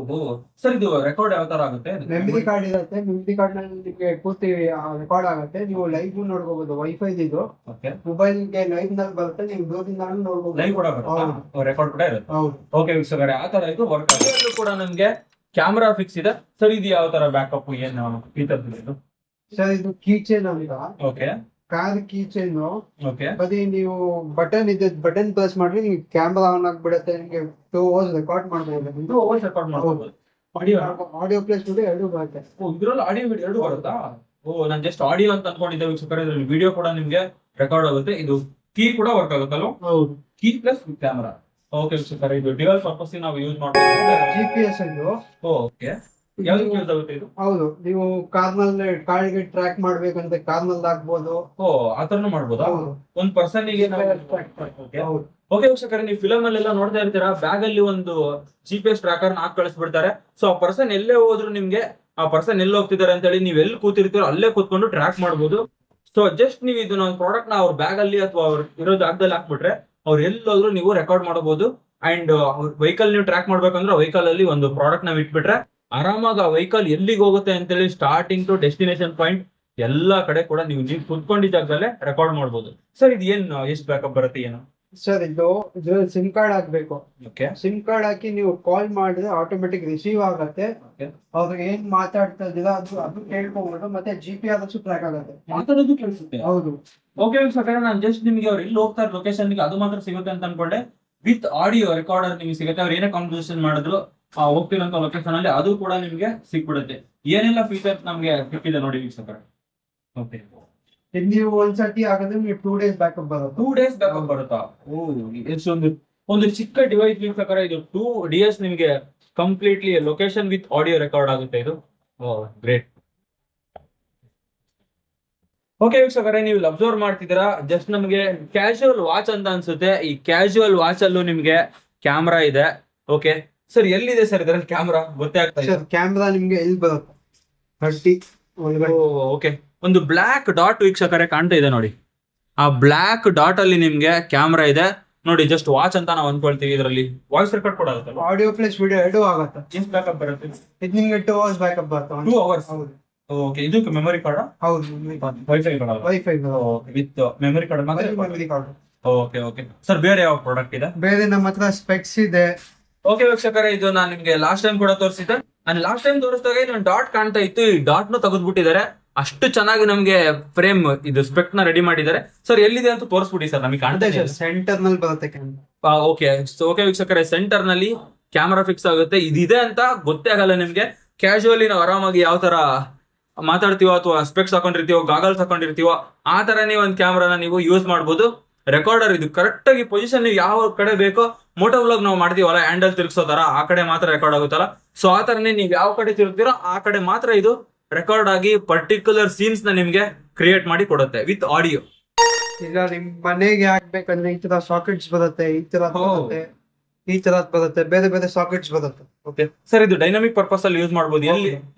ಸರ್ ಇದು ರೆಕಾರ್ಡ್ ಯಾವ ತರ ಆಗುತ್ತೆ? ಮೆಮರಿ ಕಾರ್ಡ್ ಇರುತ್ತೆ. ಮೆಮರಿ ಕಾರ್ಡ್ ನಲ್ಲಿ ನಿಮ್ಗೆ ಪೂರ್ತಿ ರೆಕಾರ್ಡ್ ಆಗುತ್ತೆ. ನೀವು ಲೈವ್ ನೋಡ್ಕೋಬಹುದು. ವೈಫೈ ಇದು ಮೊಬೈಲ್ ಗೆ ಲೈವ್ ನಲ್ಲಿ ಬರುತ್ತೆ. ನೀವು ದೂರದಿಂದ ನೋಡ್ಕೋಬಹುದು. ಲೈವ್ ಕೂಡ ಬರುತ್ತೆ, ರೆಕಾರ್ಡ್ ಕೂಡ ಇರುತ್ತೆ. ಹೌದು. ಓಕೆ ವೀಕ್ಷಕರೇ, ಆ ತರ ಇದು ವರ್ಕ್ ಆಗುತ್ತೆ. ಕೂಡ ನಮ್ಗೆ ಕ್ಯಾಮ್ರಾ ಫಿಕ್ಸ್ ಇದೆ. ಸರ್ ಇದು ಯಾವ ತರ ಬ್ಯಾಕಪ್ ಏನು ಫೀಚರ್ಸ್ ಇದು? ಸರ್ ಇದು ಕೀಚೇನ್ ಅಂತ. Okay, car keychain. ಓಕೆ, ಬರೀ ನೀವು ಬಟನ್ ಪ್ರೆಸ್ ಮಾಡಿ ನೀವು ಕ್ಯಾಮ್ರಾ ಆನ್ ಆಗ್ಬಿಡುತ್ತೆ. ನಿಮ್ಗೆ 2 hours ರೆಕಾರ್ಡ್ ಮಾಡಬಹುದು. 2 hours ರೆಕಾರ್ಡ್ ಮಾಡಬಹುದು. ಆಡಿಯೋ ಪ್ಲಸ್ ವಿಡಿಯೋ ಎರಡು ಬರುತ್ತೆ. ಇದ್ರಲ್ಲಿ ಆಡಿಯೋ ವಿಡಿಯೋ ಎರಡು ಬರುತ್ತಾ? ನಾನು ಜಸ್ಟ್ ಆಡಿಯೋ ಅಂತ ಅನ್ಕೊಂಡಿದ್ದೆ ವೀಕ್ಷಕರೇ. ಇದ್ರಲ್ಲಿ ವಿಡಿಯೋ ಕೂಡ ನಿಮ್ಗೆ ರೆಕಾರ್ಡ್ ಆಗುತ್ತೆ. ಇದು ಕೀ ಕೂಡ ವರ್ಕ್ ಆಗುತ್ತಲ್ಲ? ಹೌದು. Key plus camera. ಓಕೆ ವೀಕ್ಷಕರೇ, ಇದು ಡಿವೈಸ್ ಪರ್ಪಸ್ ನಾವು ಯೂಸ್ ಮಾಡ್ಬೋದು. GPS ಇದು. ಓಕೆ, ಯಾವ್ದಕ್ಕೆ ಯೂಸ್ ಆಗುತ್ತೆ ಇದು? ಹೌದು, ನೀವು ಕಾರ್ಗೆ ಟ್ರ್ಯಾಕ್ ಮಾಡ್ಬೇಕಂತ ಕಾರ್ನಲ್ಲಿ ಹಾಕ್ಬೋದು. ಆ ತರನು ಮಾಡ್ಬೋದಾ? ಒಂದ್ ಪರ್ಸನ್ ಗೆ? ಹೌದು. ಓಕೆ ವೀಕ್ಷಕರೇ, ನೀವು ಫಿಲಮ್ ಅಲ್ಲೆಲ್ಲ ನೋಡ್ತಾ ಇರ್ತೀರಾ, ಬ್ಯಾಗ್ ಅಲ್ಲಿ ಒಂದು GPS ಟ್ರ್ಯಾಕರ್ ಹಾಕಿ ಕಳಿಸ್ಬಿಡ್ತಾರೆ. ಸೊ ಆ ಪರ್ಸನ್ ಎಲ್ಲೇ ಹೋದ್ರು ನಿಮ್ಗೆ ಆ ಪರ್ಸನ್ ಎಲ್ಲಿ ಹೋಗ್ತಿದ್ದಾರೆ ಅಂತ ಹೇಳಿ ನೀವು ಎಲ್ಲಿ ಕೂತಿರ್ತೀರೋ ಅಲ್ಲೇ ಕೂತ್ಕೊಂಡು ಟ್ರ್ಯಾಕ್ ಮಾಡ್ಬೋದು. ಸೊ ಜಸ್ಟ್ ನೀವು ಇದನ್ನ ಒಂದು ಪ್ರಾಡಕ್ಟ್ ನ ಅವ್ರ ಬ್ಯಾಗ್ ಅಲ್ಲಿ ಅಥವಾ ಅವ್ರ ಇರೋ ಜಾಗದಲ್ಲಿ ಹಾಕ್ಬಿಟ್ರೆ ಅವ್ರು ಎಲ್ಲೋದ್ರು ನೀವು ರೆಕಾರ್ಡ್ ಮಾಡಬಹುದು. ಅಂಡ್ ವೆಹಿಕಲ್ ನೀವು ಟ್ರ್ಯಾಕ್ ಮಾಡ್ಬೇಕಂದ್ರೆ ವೆಹಿಕಲ್ ಅಲ್ಲಿ ಒಂದು ಪ್ರಾಡಕ್ಟ್ ನಾವ್ ಇಟ್ಬಿಟ್ರೆ ಆರಾಮಾಗಿ ಆ ವೆಹಿಕಲ್ ಎಲ್ಲಿಗೆ ಹೋಗುತ್ತೆ ಅಂತೇಳಿ ಸ್ಟಾರ್ಟಿಂಗ್ ಟು ಡೆಸ್ಟಿನೇಷನ್ ಪಾಯಿಂಟ್ ಎಲ್ಲಾ ಕಡೆ ಕೂಡ ನೀವು ಕುತ್ಕೊಂಡಿದ್ದ ಜಾಗದಲ್ಲೇ ರೆಕಾರ್ಡ್ ಮಾಡ್ಬೋದು. ಸರ್ ಇದು ಏನ್ ಎಷ್ಟು ಬ್ಯಾಕಪ್ ಬರುತ್ತೆ ಏನು? ಸರ್ ಇದು ಸಿಮ್ ಕಾರ್ಡ್ ಹಾಕ್ಬೇಕು. ಸಿಮ್ ಕಾರ್ಡ್ ಹಾಕಿ ನೀವು ಕಾಲ್ ಮಾಡಿದ್ರೆ ಆಟೋಮೆಟಿಕ್ ರಿಸೀವ್ ಆಗುತ್ತೆ. ಅವ್ರು ಏನ್ ಮಾತಾಡ್ತಾ ಇದ್ದೀರಾ ಅದು ಕೇಳ್ಕೊಬಹುದು. ಮತ್ತೆ GPS ಟ್ರ್ಯಾಕ್ ಆಗುತ್ತೆ. ಮಾತಾಡೋದು ಕೇಳಿಸುತ್ತೆ? ಹೌದು. ಓಕೆ ವೀಕ್ಷಕರೇ, ನಾನು ಜಸ್ಟ್ ನಿಮ್ಗೆ ಅವ್ರು ಎಲ್ಲಿ ಹೋಗ್ತಾರೆ ಲೊಕೇಶನ್ ಅದು ಮಾತ್ರ ಸಿಗುತ್ತೆ ಅಂತ ಅನ್ಕೊಂಡೆ. ವಿತ್ ಆಡಿಯೋ ರೆಕಾರ್ಡರ್ ನಿಮ್ಗೆ ಸಿಗುತ್ತೆ. ಅವ್ರು ಏನೇ ಕಾನ್ವರ್ಸೇಷನ್ ಮಾಡಿದ್ರು ಹೋಗ್ತಿರೋಂಥ ಲೊಕೇಶನ್ ಅಲ್ಲಿ ಅದು ಕೂಡ ನಿಮ್ಗೆ ಸಿಕ್ಬಿಡುತ್ತೆ. ಏನೆಲ್ಲ ಫೀಚರ್ಸ್ ನಮ್ಗೆ ಸಿಕ್ಕಿದೆ ನೋಡಿ ವೀಕ್ಷಕರೇ. ಓಕೆ, ನೀವು ಒಂದ್ಸತಿ ಹಾಕಿದ್ರೆ ನೀವು 2 days ಬ್ಯಾಕಪ್ ಬರುತ್ತೆ. 2 days ಬ್ಯಾಕಪ್ ಬರುತ್ತಾ? ಒಂದು ಚಿಕ್ಕ ಡಿವೈಸ್ ವೀಕ್ಷಕರೇ. ಇದು 2 days ನಿಮ್ಗೆ completely location with audio record ಆಗುತ್ತೆ ಇದು. ಗ್ರೇಟ್. ಓಕೆ ವೀಕ್ಷಕರೇ, ನೀವು ಅಬ್ಸರ್ವ್ ಮಾಡ್ತಿದ್ದೀರಾ, ಜಸ್ಟ್ ನಮಗೆ ಕ್ಯಾಶುವಲ್ ವಾಚ್ ಅಂತ ಅನ್ಸುತ್ತೆ. ಈ ಕ್ಯಾಶುವಲ್ ವಾಚ್ ಅಲ್ಲೂ ನಿಮ್ಗೆ ಕ್ಯಾಮ್ರಾ ಇದೆ. ಓಕೆ ಸರ್, ಎಲ್ಲಿದೆ ಸರ್ ಇದರಲ್ಲಿ ಕ್ಯಾಮ್ರಾ? ಗೊತ್ತೇ ಆಗ್ತಾ ಇದೆ. ಕ್ಯಾಮ್ರಾ ನಿಮ್ಗೆ ಎಲ್ಲಿ ಬರುತ್ತೆ? 30 ಒಳಗಡೆ ಓಕೆ, ಒಂದು ಬ್ಲಾಕ್ ಡಾಟ್ ವೀಕ್ಷಕರೇ ಕಾಣ್ತಾ ಇದೆ ನೋಡಿ. ಆ ಬ್ಲಾಕ್ ಡಾಟ್ ಅಲ್ಲಿ ನಿಮ್ಗೆ ಕ್ಯಾಮ್ರಾ ಇದೆ ನೋಡಿ. ಜಸ್ಟ್ ವಾಚ್ ಅಂತ ನಾವು ಅನ್ಕೊಳ್ತೀವಿ. ಇದರಲ್ಲಿ ವಾಯ್ಸ್ ರೆಕಾರ್ಡ್ ಕೂಡ ಆಗುತ್ತೆ, ಆಡಿಯೋ ಪ್ಲಸ್ ವಿಡಿಯೋ ಎರಡೂ ಆಗುತ್ತೆ. ಎಷ್ಟು ಬ್ಯಾಕಪ್ ಬರುತ್ತೆ? ಇದು ನಿಮ್ಗೆ 2 hours ಬ್ಯಾಕಪ್ ಬರುತ್ತೆ. 2 hours. ಹೌದು ಓಕೆ, ಇದು ಮೆಮೊರಿ ಕಾರ್ಡ್? ಹೌದು, wifi wifi with memory card ಮಾತ್ರ. Memory card. Okay okay sir, ಬೇರೆ ಯಾವ ಪ್ರಾಡಕ್ಟ್ ಇದೆ? ಬೇರೆ ನಮ್ಮ ಹತ್ರ ಸ್ಪೆಕ್ಸ್ ಇದೆ. ಓಕೆ ವೀಕ್ಷಕರೇ, ಇದು ನಾನು ನಿಮ್ಗೆ ಲಾಸ್ಟ್ ಟೈಮ್ ಕೂಡ ತೋರಿಸಿದ್ದೆ. ನಾನು ಲಾಸ್ಟ್ ಟೈಮ್ ತೋರಿಸಿದಾಗ ಇಲ್ಲಿ ಡಾಟ್ ಕಾಣ್ತಾ ಇತ್ತು, ಈ ಡಾಟ್ ನು ತೆಗೆದ್ಬಿಟ್ಟಿದ್ದಾರೆ. ಅಷ್ಟು ಚೆನ್ನಾಗಿ ನಮ್ಗೆ ಫ್ರೇಮ್ ಇದು ಸ್ಪೆಕ್ ನ ರೆಡಿ ಮಾಡಿದ್ದಾರೆ. ಸರ್ ಎಲ್ಲಿದೆ ಅಂತ ತೋರಿಸ್ಬಿಡಿ ಸರ್, ನಮಗೆ ಕಾಣ್ತಾ ಇದೆ. ಸೆಂಟರ್ ನಲ್ಲಿ ಬರುತ್ತೆ ಕ್ಯಾಮ್ರಾ. ಓಕೆ ಓಕೆ ವೀಕ್ಷಕರೇ, ಸೆಂಟರ್ ನಲ್ಲಿ ಕ್ಯಾಮ್ರಾ ಫಿಕ್ಸ್ ಆಗುತ್ತೆ. ಇದಿದೆ ಅಂತ ಗೊತ್ತೇ ಆಗಲ್ಲ ನಿಮ್ಗೆ. ಕ್ಯಾಶುವಲಿ ನಾವು ಆರಾಮಾಗಿ ಯಾವ ತರ ಮಾತಾಡ್ತೀವೋ ಅಥವಾ ಸ್ಪೆಕ್ಸ್ ಹಾಕೊಂಡಿರ್ತೀವೋ, ಗಾಗಲ್ಸ್ ಹಾಕೊಂಡಿರ್ತೀವೋ, ಆ ತರನೇ ಒಂದು ಕ್ಯಾಮ್ರಾನ ನೀವು ಯೂಸ್ ಮಾಡ್ಬೋದು. ರೆಕಾರ್ಡರ್ ಇದು ಕರೆಕ್ಟ್ ಆಗಿ ಪೊಸಿಷನ್ ನೀವು ಯಾವ ಕಡೆ ಬೇಕೋ, ಮೋಟೋ ವ್ಲಾಗ್ ನಾವು ಮಾಡ್ತೀವಲ್ಲ ಹ್ಯಾಂಡಲ್ ತಿರ್ಗಿಸೋ ತರ, ಆ ಕಡೆ ಮಾತ್ರ ರೆಕಾರ್ಡ್ ಆಗುತ್ತಲ್ಲ. ಸೊ ಆ ತರನೇ ನೀವು ಯಾವ ಕಡೆ ತಿರುಗ್ತೀರೋ ಆ ಕಡೆ ಮಾತ್ರ ಇದು ರೆಕಾರ್ಡ್ ಆಗಿ ಪರ್ಟಿಕ್ಯುಲರ್ ಸೀನ್ಸ್ ನ ನಿಮ್ಗೆ ಕ್ರಿಯೇಟ್ ಮಾಡಿ ಕೊಡುತ್ತೆ ವಿತ್ ಆಡಿಯೋ. ಈಗ ನಿಮ್ ಮನೆಗೆ ಹಾಕ್ಬೇಕಂದ್ರೆ ಈ ತರ ಸಾಕೆಟ್ಸ್ ಬರುತ್ತೆ, ಈ ತರ ಬರುತ್ತೆ, ಈ ತರ ಬರುತ್ತೆ, ಬೇರೆ ಬೇರೆ ಸಾಕೆಟ್ಸ್ ಬರುತ್ತೆ. ಓಕೆ ಸರ್, ಇದು ಡೈನಾಮಿಕ್ ಪರ್ಪಸ್ ಅಲ್ಲಿ ಯೂಸ್ ಮಾಡಬಹುದು.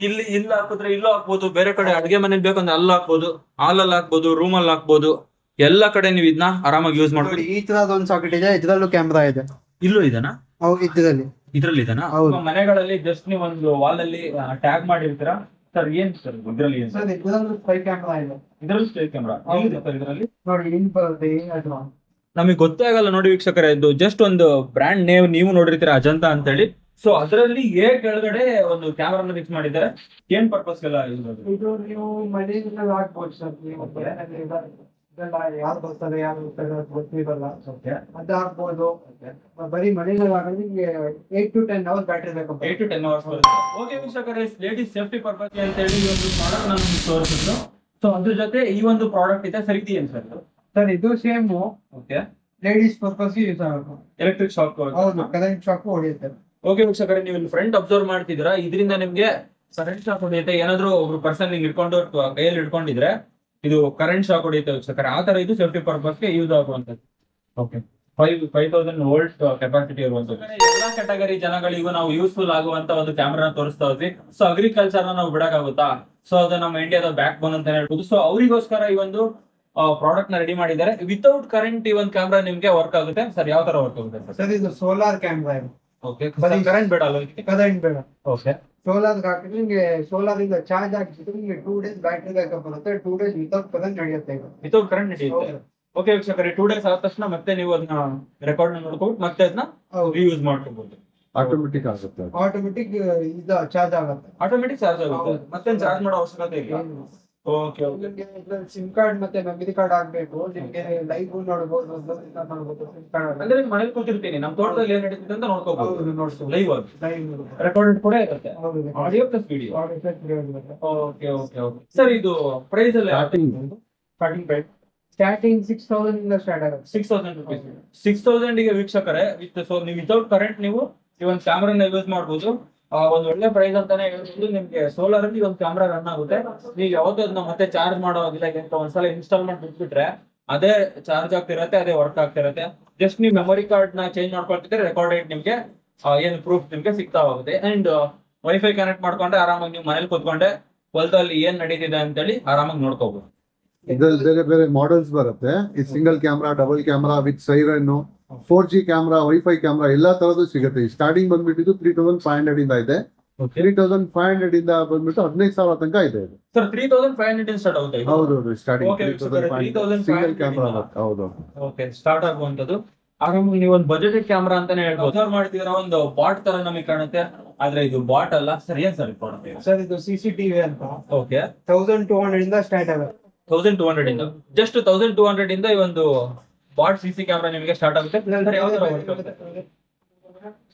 ಇಲ್ಲಿ ಹಾಕಿದ್ರೆ ಇಲ್ಲೂ ಹಾಕ್ಬೋದು, ಬೇರೆ ಕಡೆ ಅಡಿಗೆ ಮನೇಲಿ ಬೇಕಂದ್ರೆ ಅಲ್ಲಿ ಹಾಕ್ಬೋದು, ಹಾಲಲ್ಲಿ ಹಾಕ್ಬೋದು, ರೂಮ್ ಅಲ್ಲಿ ಹಾಕ್ಬೋದು, ಎಲ್ಲ ಕಡೆ ನೀವು ಇದನ್ನ ಆರಾಮಾಗಿ ಯೂಸ್ ಮಾಡ್ಬೋದು. ಈ ತರದ ಒಂದು ಸಾಕೆಟ್ ಇದೆ, ಇದ್ರಲ್ಲೂ ಕ್ಯಾಮ್ರಾ ಇದೆ. ಇಲ್ಲೂ ಇದೆನಾ? ಇದ್ರಲ್ಲಿ ಇದೆನಾ? ಹೌದು. ಮನೆಗಳಲ್ಲಿ ಜಸ್ಟ್ ನೀವು ಒಂದು ವಾಲ್ ಅಲ್ಲಿ ಟ್ಯಾಗ್ ಮಾಡಿರ್ತೀರಾ ಸರ್. ಏನ್ ಸರ್ ಇದ್ರಲ್ಲಿ? ಸರ್ ಇದ್ರಲ್ಲೂ ಸ್ಪೈ ಕ್ಯಾಮ್ರಾ ಇದೆ. ಇದರಲ್ಲಿ ಸ್ಟೇಟ್ ಕ್ಯಾಮ್ರಾ ಇದರಲ್ಲಿ ನೋಡಿ, ಇಲ್ಲಿ ಬರುತ್ತೆ ಅದು. ನಮಗೆ ಗೊತ್ತೇ ಆಗಲ್ಲ ನೋಡಿ ವೀಕ್ಷಕರೇ. ಇದು ಜಸ್ಟ್ ಒಂದು ಬ್ರ್ಯಾಂಡ್ ನೇಮ್ ನೀವು ನೋಡಿರ್ತೀರಾ, ಅಜಂತಾ ಅಂತ ಹೇಳಿ. ಸೊ ಅದರಲ್ಲಿ ಕೆಳಗಡೆ ಒಂದು ಕ್ಯಾಮ್ರಾನ ಫಿಕ್ಸ್ ಮಾಡಿದ್ದಾರೆ. ಏನ್ ಪರ್ಪಸ್ ಎಲ್ಲ ಇದು ನೀವು ಮನೆಯಿಂದ ಹಾಕ್ಬೋದು ಸರ್. ಯಾರು ಬರ್ತಾರೆ ಯಾರು ಗೊತ್ತಿರಲ್ಲ, ಅದು ಹಾಕ್ಬೋದು. ಬರೀ ಮನೆಯಲ್ಲಿ ಹಾಕಿದ್ರೆ ನಿಮ್ಗೆ 8 to 10 hours ಬ್ಯಾಟ್ರಿ ಬೇಕು. 8 to 10 hours. ಓಕೆ ವೀಕ್ಷಕರೇ, ಲೇಡೀಸ್ ಸೇಫ್ಟಿ ಪರ್ಪಸ್ ಅಂತ ಹೇಳಿ ಈ ಒಂದು ಪ್ರಾಡಕ್ಟ್ ನಾನು ತೋರಿಸಿದ್ರು. ಸೊ ಅದ್ರ ಜೊತೆ ಈ ಒಂದು ಪ್ರಾಡಕ್ಟ್ ಇದೆ ಸರ್. ಇದು ಏನ್ ಸರ್? ಸರ್ ಇದು same okay, ladies purpose use ಆಗುತ್ತೆ. Electric shock. ಹೌದು, ಕರೆಂಟ್ ಶಾಕ್ ಹೊಡೆಯುತ್ತೆ. ಓಕೆ ವೀಕ್ಷಕರೇ, ನೀವು ಇಲ್ಲಿ ಫ್ರಂಟ್ ಅಬ್ಸರ್ವ್ ಮಾಡ್ತಿದ್ದೀರಾ, ಇದರಿಂದ ನಿಮ್ಗೆ ಕರೆಂಟ್ ಶಾಕ್ ಹೊಡೆಯುತ್ತೆ. ಏನಾದ್ರು ಒಬ್ರು ಪರ್ಸನ್ ಹಿಂಗ್ ಹಿಡ್ಕೊಂಡು ಕೈಯಲ್ಲಿ ಹಿಡ್ಕೊಂಡಿದ್ರೆ ಇದು ಕರೆಂಟ್ ಶಾಕ್ ಹೊಡೆಯುತ್ತೆ ವೀಕ್ಷಕರೇ. ಆ ತರ ಇದು ಸೇಫ್ಟಿ ಪರ್ಪಸ್ಗೆ ಯೂಸ್ ಆಗುವಂತದ್ದು. ಓಕೆ, 5000 ವೋಲ್ಟ್ ಕೆಪಾಸಿಟಿ ಇರುವಂತದ್ದು. ಎಲ್ಲಾ ಕ್ಯಾಟಗರಿ ಜನಗಳಿಗೂ ನಾವು ಯೂಸ್ಫುಲ್ ಆಗುವಂತ ಒಂದು ಕ್ಯಾಮ್ರಾ ತೋರಿಸ್ತಾ ಹೋದ್ವಿ. ಸೊ ಅಗ್ರಿಕಲ್ಚರ್ ನಾವು ಬಿಡಕ್ಕಾಗುತ್ತಾ? ಸೊ ಅದು ನಮ್ಮ ಇಂಡಿಯಾದ ಬ್ಯಾಕ್ ಬೋನ್ ಅಂತ ಹೇಳ್ಬೋದು. ಸೊ ಅವರಿಗೋಸ್ಕರ ಈ ಒಂದು ಪ್ರಾಡಕ್ಟ್ ನ ರೆಡಿ ಮಾಡಿದ್ದಾರೆ. ವಿತೌಟ್ ಕರೆಂಟ್ ಈ ಒಂದು ಕ್ಯಾಮ್ರಾ ನಿಮ್ಗೆ ವರ್ಕ್ ಆಗುತ್ತೆ. ಸರ್ ಯಾವ ತರ ವರ್ಕ್ ಆಗುತ್ತೆ ಸರ್? ಇದು ಸೋಲಾರ್ ಕ್ಯಾಮ್ರಾ ಇದೆ. ಓಕೆ, ಕರೆಂಟ್ ಬೇಡ ಅಲ್ಲ? ಕರೆಂಟ್ ಬೇಡ. ಓಕೆ, ಸೋಲಾರ್ ಹಾಕಿದ್ರೆ ನಿಮ್ಗೆ ಸೋಲಾರ್ ಇಂದ ಚಾರ್ಜ್ ಹಾಕಿದ್ರೆ ನಿಮ್ಗೆ 2 days ಬ್ಯಾಟ್ರಿ ಬ್ಯಾಕಪ್ ಬರುತ್ತೆ. 2 days ವಿತೌಟ್ ಕರೆಂಟ್ ನಡೆಯುತ್ತೆ. ವಿತೌಟ್ ಕರೆಂಟ್ ನಡೆಯುತ್ತೆ. ಓಕೆ ವೀಕ್ಷಕರೇ, 2 days ಆದ ತಕ್ಷಣ ಮತ್ತೆ ನೀವು ಅದನ್ನ ರೆಕಾರ್ಡ್ ನೋಡ್ಕೊಂಡು ಮತ್ತೆ ಅದನ್ನ ರಿಯೂಸ್ ಮಾಡ್ಕೋಬಹುದು. ಆಟೋಮೆಟಿಕ್ ಆಗುತ್ತೆ. ಆಟೋಮೆಟಿಕ್ ಇದು ಚಾರ್ಜ್ ಆಗುತ್ತೆ. ಆಟೋಮೆಟಿಕ್ ಚಾರ್ಜ್ ಆಗುತ್ತೆ, ಮತ್ತೆ ಚಾರ್ಜ್ ಮಾಡೋ ಅವಶ್ಯಕತೆ ಇಲ್ಲ. ಓಕೆ, ನಿಮ್ಗೆ ಸಿಮ್ ಕಾರ್ಡ್ ಮತ್ತೆ ಮೆಮರಿ ಕಾರ್ಡ್ ಹಾಕ್ಬೇಕು. ನಿಮ್ಗೆ ಲೈವ್ ನೋಡಬಹುದು, ಸಿಮ್ ಕಾರ್ಡ್ ಅಂದ್ರೆ ಮನೇಲಿ ಕೂತಿರ್ತೀನಿ, ನಮ್ಮ ತೋಟದಲ್ಲಿ ಏನ್ ನಡೀತಿದೆ ಅಂತ ನೋಡ್ಕೋಬಹುದು. ನೋಡ್ಬೋದು. ಲೈವ್ ಆಗಿ ಲೈವ್ ರೆಕಾರ್ಡೆಡ್ ಕೂಡ ಇರುತ್ತೆ, audio plus video. Okay okay okay sir, ಇದು ಪ್ರೈಸ್ ಎಲ್ಲ ಸ್ಟಾರ್ಟಿಂಗ್ ಪ್ರೈಸ್ ಸ್ಟಾರ್ಟಿಂಗ್ 6000 ಇಂದ ಸ್ಟಾರ್ಟ್ ಆಗುತ್ತೆ. 6000 rupees. 6000 ಗೆ ವೀಕ್ಷಕರೇ ವಿತ್ ಸೊ ನೀವು ವಿತೌಟ್ ಕರೆಂಟ್ ನೀವು ಈ ಒಂದು ಕ್ಯಾಮ್ರಾನ ಯೂಸ್ ಮಾಡಬಹುದು. ಒಂದು ಒಳ್ಳೆ ಪ್ರೈಸ್ ಅಂತಾನೆ ಹೇಳ್ಬೋದು. ನಿಮ್ಗೆ ಸೋಲಾರ್ ಅಲ್ಲಿ ಒಂದು ಕ್ಯಾಮ್ರಾ ರನ್ ಆಗುತ್ತೆ. ನೀವು ಯಾವ್ದು ಅದನ್ನ ಮತ್ತೆ ಚಾರ್ಜ್ ಮಾಡೋದಿಲ್ಲ. ಒಂದ್ಸಲ ಇನ್ಸ್ಟಾಲ್ ಮಾಡಿ ಬಿಟ್ಬಿಟ್ರೆ ಅದೇ ಚಾರ್ಜ್ ಆಗ್ತಿರತ್ತೆ, ಅದೇ ವರ್ಕ್ ಆಗ್ತಿರತ್ತೆ. ಜಸ್ಟ್ ನೀವು ಮೆಮೊರಿ ಕಾರ್ಡ್ ನ ಚೇಂಜ್ ಮಾಡ್ಕೊಳ್ತಿದ್ರೆ ರೆಕಾರ್ಡೆಡ್ ನಿಮ್ಗೆ ಏನು ಪ್ರೂಫ್ ನಿಮ್ಗೆ ಸಿಗ್ತಾ ಹೋಗುತ್ತೆ. ಅಂಡ್ ವೈಫೈ ಕನೆಕ್ಟ್ ಮಾಡ್ಕೊಂಡ್ರೆ ಆರಾಮಾಗಿ ನೀವು ಮನೇಲಿ ಕೂತ್ಕೊಂಡೆ ಹೊಲದಲ್ಲಿ ಏನ್ ನಡೀತಿದೆ ಅಂತೇಳಿ ಆರಾಮಾಗಿ ನೋಡ್ಕೋಬಹುದು. ಇದ್ರಲ್ಲಿ ಬೇರೆ ಬೇರೆ ಮಾಡೆಲ್ಸ್ ಬರುತ್ತೆ. ಈ single camera, double camera with siren, 4G camera, wifi camera ಎಲ್ಲಾ ತರದ್ದು ಸಿಗುತ್ತೆ. ಸ್ಟಾರ್ಟಿಂಗ್ ಬಂದ್ಬಿಟ್ಟು 3500 ಇಂದ ಇದೆ. 3500 ಇಂದ ಬಂದ್ಬಿಟ್ಟು 15,000 ತನಕ ಇದೆ. ಸರ್ 3500 ಸ್ಟಾರ್ಟ್ ಆಗುತ್ತೆ. ಹೌದು, ಸ್ಟಾರ್ಟಿಂಗ್ Okay, 3500 ಸಿಂಗಲ್ ಕ್ಯಾಮ್ರಾ. ಹೌದು, ಓಕೆ, ಸ್ಟಾರ್ಟ್ ಆಗುವಂತದ್ದು. ಆರಾಮಾಗಿ ನೀವು ಒಂದು ಬಜೆಟ್ ಕ್ಯಾಮ್ರಾ ಅಂತಾನೆ ಹೇಳ್ಬೋದು. ಅಬ್ಸರ್ವ್ ಮಾಡ್ತಿದ್ರೆ ಒಂದು ಬಾಟ್ ತರ ನಮಗೆ ಕಾಣುತ್ತೆ, ಆದ್ರೆ ಇದು ಬಾಟ್ ಅಲ್ಲ. ಸರ್ ಏನ್ ಸರ್ ಪ್ರಾಡಕ್ಟ್? ಸರ್ ಇದು CCTV ಅಂತ. ಓಕೆ, 1200 ಇಂದ ಸ್ಟಾರ್ಟ್ ಆಗುತ್ತೆ. 1200 ಇಂದ, ಜಸ್ಟ್ 1200 ಇಂದ ಈ ಒಂದು ಬಾಟ್ ಸಿಸಿ ಕ್ಯಾಮ್ರಾ ನಿಮಗೆ ಸ್ಟಾರ್ಟ್ ಆಗುತ್ತೆ.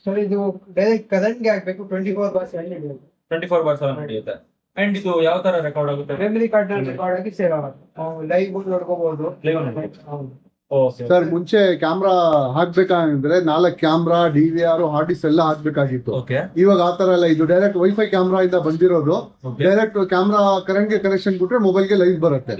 ಸರ್ ಇದು ಡೈರೆಕ್ಟ್ ಕರೆಂಟ್ ಗೆ ಹಾಕ್ಬೇಕು. 24/7 ನಡೆಯುತ್ತೆ. 24/7 ನಡೆಯುತ್ತೆ. ಅಂಡ್ ಇದು ಯಾವ ತರ ರೆಕಾರ್ಡ್ ಆಗುತ್ತೆ? ಮೆಮರಿ ಕಾರ್ಡ್ ನಲ್ಲಿ ರೆಕಾರ್ಡ್ ಆಗಿ ಸೇವ್ ಆಗುತ್ತೆ. ಲೈವ್ ನೋಡ್ಕೋಬಹುದು. Live ನೋಡ್ಬೋದು. ಹೌದು. ಸರ್ ಮುಂಚೆ ಕ್ಯಾಮ್ರಾ ಹಾಕ್ಬೇಕಂದ್ರೆ 4 ಕ್ಯಾಮ್ರಾ DVR ಹಾರ್ಡ್ ಡಿಸ್ಕ್ ಎಲ್ಲ ಹಾಕ್ಬೇಕಾಗಿತ್ತು. ಇವಾಗ ಆತರ ಎಲ್ಲ, ಇದು ಡೈರೆಕ್ಟ್ ವೈಫೈ ಕ್ಯಾಮ್ರಾ ಇಂದ ಬಂದಿರೋದು. ಡೈರೆಕ್ಟ್ ಕ್ಯಾಮ್ರಾ ಕರೆಂಟ್ ಗೆ ಕನೆಕ್ಷನ್ ಕೊಟ್ರೆ ಮೊಬೈಲ್ ಗೆ ಲೈವ್ ಬರುತ್ತೆ.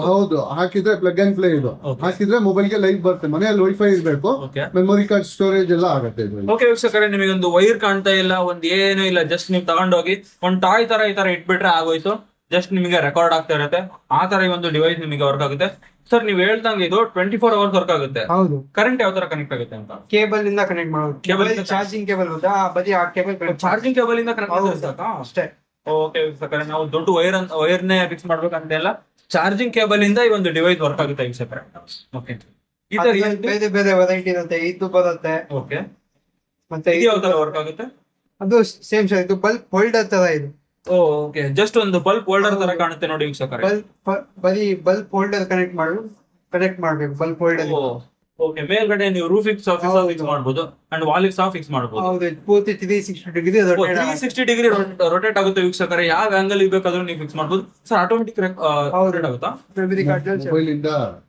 ಹೌದು, ಹಾಕಿದ್ರೆ ಪ್ಲಗ್ ಅಂಡ್ ಪ್ಲೇ ಇದು. ಹಾಕಿದ್ರೆ ಮೊಬೈಲ್ ಗೆ ಲೈವ್ ಬರುತ್ತೆ. ಮನೆಯಲ್ಲಿ ವೈಫೈ ಇರಬೇಕು, ಮೆಮೊರಿ ಕಾರ್ಡ್ ಸ್ಟೋರೇಜ್ ಎಲ್ಲ ಆಗುತ್ತೆ. ಓಕೆ ವೀಕ್ಷಕರೇ, ನಿಮಗೆ ಒಂದು ವೈರ್ ಕಾಣ್ತಾ ಇಲ್ಲ, ಒಂದ್ ಏನು ಇಲ್ಲ, ಜಸ್ಟ್ ನೀವು ತಗೊಂಡೋಗಿ ಒಂದ್ ಟಾಯ್ ತರ ಈ ತರ ಇಟ್ಬಿಟ್ರೆ ಆಗೋಯ್ತು. ಜಸ್ಟ್ ನಿಮಗೆ ರೆಕಾರ್ಡ್ ಆಗ್ತಾ ಇರುತ್ತೆ. ಆ ತರ ಈ ಒಂದು ಡಿವೈಸ್ ನಿಮಗೆ ವರ್ಕ್ ಆಗುತ್ತೆ. ಸರ್ ನೀವು ಹೇಳ್ದಂಗೆ ಇದು 24 ಅವರ್ಸ್ ವರ್ಕ್ ಆಗುತ್ತೆ. ಹೌದು. ಕರೆಂಟ್ ಯಾವ ತರ ಕನೆಕ್ಟ್ ಆಗುತ್ತೆ ಅಂತ? ಕೇಬಲ್ ಇಂದ ಕನೆಕ್ಟ್ ಮಾಡೋದು. ಕೇಬಲ್ ಚಾರ್ಜಿಂಗ್ ಕೇಬಲ್ ಆ ಬದಿ ಆ ಕೇಬಲ್ ಚಾರ್ಜಿಂಗ್ ಕೇಬಲ್ ಇಂದ ಕನೆಕ್ಟ್ ಆಗುತ್ತೆ ಅಷ್ಟೇ. ಓಕೆ ವೀಕ್ಷಕರೇ, ನಾವು ದೊಡ್ಡ ವೈರ್ನೇ ಫಿಕ್ಸ್ ಮಾಡ್ಬೇಕಂತ ಇಲ್ಲ, ಚಾರ್ಜಿಂಗ್ ಕೇಬಲ್ ಇಂದ ಈ ಒಂದು ಡಿವೈಸ್ ವರ್ಕ್ ಆಗುತ್ತೆ ವೀಕ್ಷಕರೇ. ಓಕೆ, ಬೇರೆ ಬೇರೆ ವೆರೈಟಿ ಇರುತ್ತೆ. ಇದು ಬರುತ್ತೆ. ಓಕೆ, ಮತ್ತೆ ಇದು ಯಾವ ತರ ವರ್ಕ್ ಆಗುತ್ತೆ? ಅದು ಸೇಮ್ ಸರ್. ಇದು ಬಲ್ಬ್ ಹೋಲ್ಡರ್ ತರ ಇದು. ಓಕೆ, ಜಸ್ಟ್ ಒಂದು ಬಲ್ಬ್ ಹೋಲ್ಡರ್ ತರ ಕಾಣುತ್ತೆ ನೋಡಿ ವೀಕ್ಷಕರೇ. ಬರೀ ಬಲ್ಬ್ ಹೋಲ್ಡರ್ ಕನೆಕ್ಟ್ ಮಾಡ್ಬೇಕು. Bulb holder. ಓಕೆ, ಮೇಲ್ಗಡೆ ನೀವು ರೂಫಿಗೆ ಸಹ ಫಿಕ್ಸ್ ಮಾಡಬಹುದು ಅಂಡ್ ವಾಲಿಗೆ ಸಹ ಫಿಕ್ಸ್ ಮಾಡಬಹುದು. ಹೌದು, ಪೂರ್ತಿ 360 ಡಿಗ್ರಿ 360 ಡಿಗ್ರಿ ರೊಟೇಟ್ ಆಗುತ್ತೆ ವೀಕ್ಷಕರೇ. ಯಾವ ಆಂಗಲ್ ಬೇಕಾದ್ರೂ ನೀವು ಫಿಕ್ಸ್ ಮಾಡಬಹುದು. ಸರ್ ಆಟೋಮೆಟಿಕ್ ರೊಟೇಟ್ ಆಗುತ್ತಾ?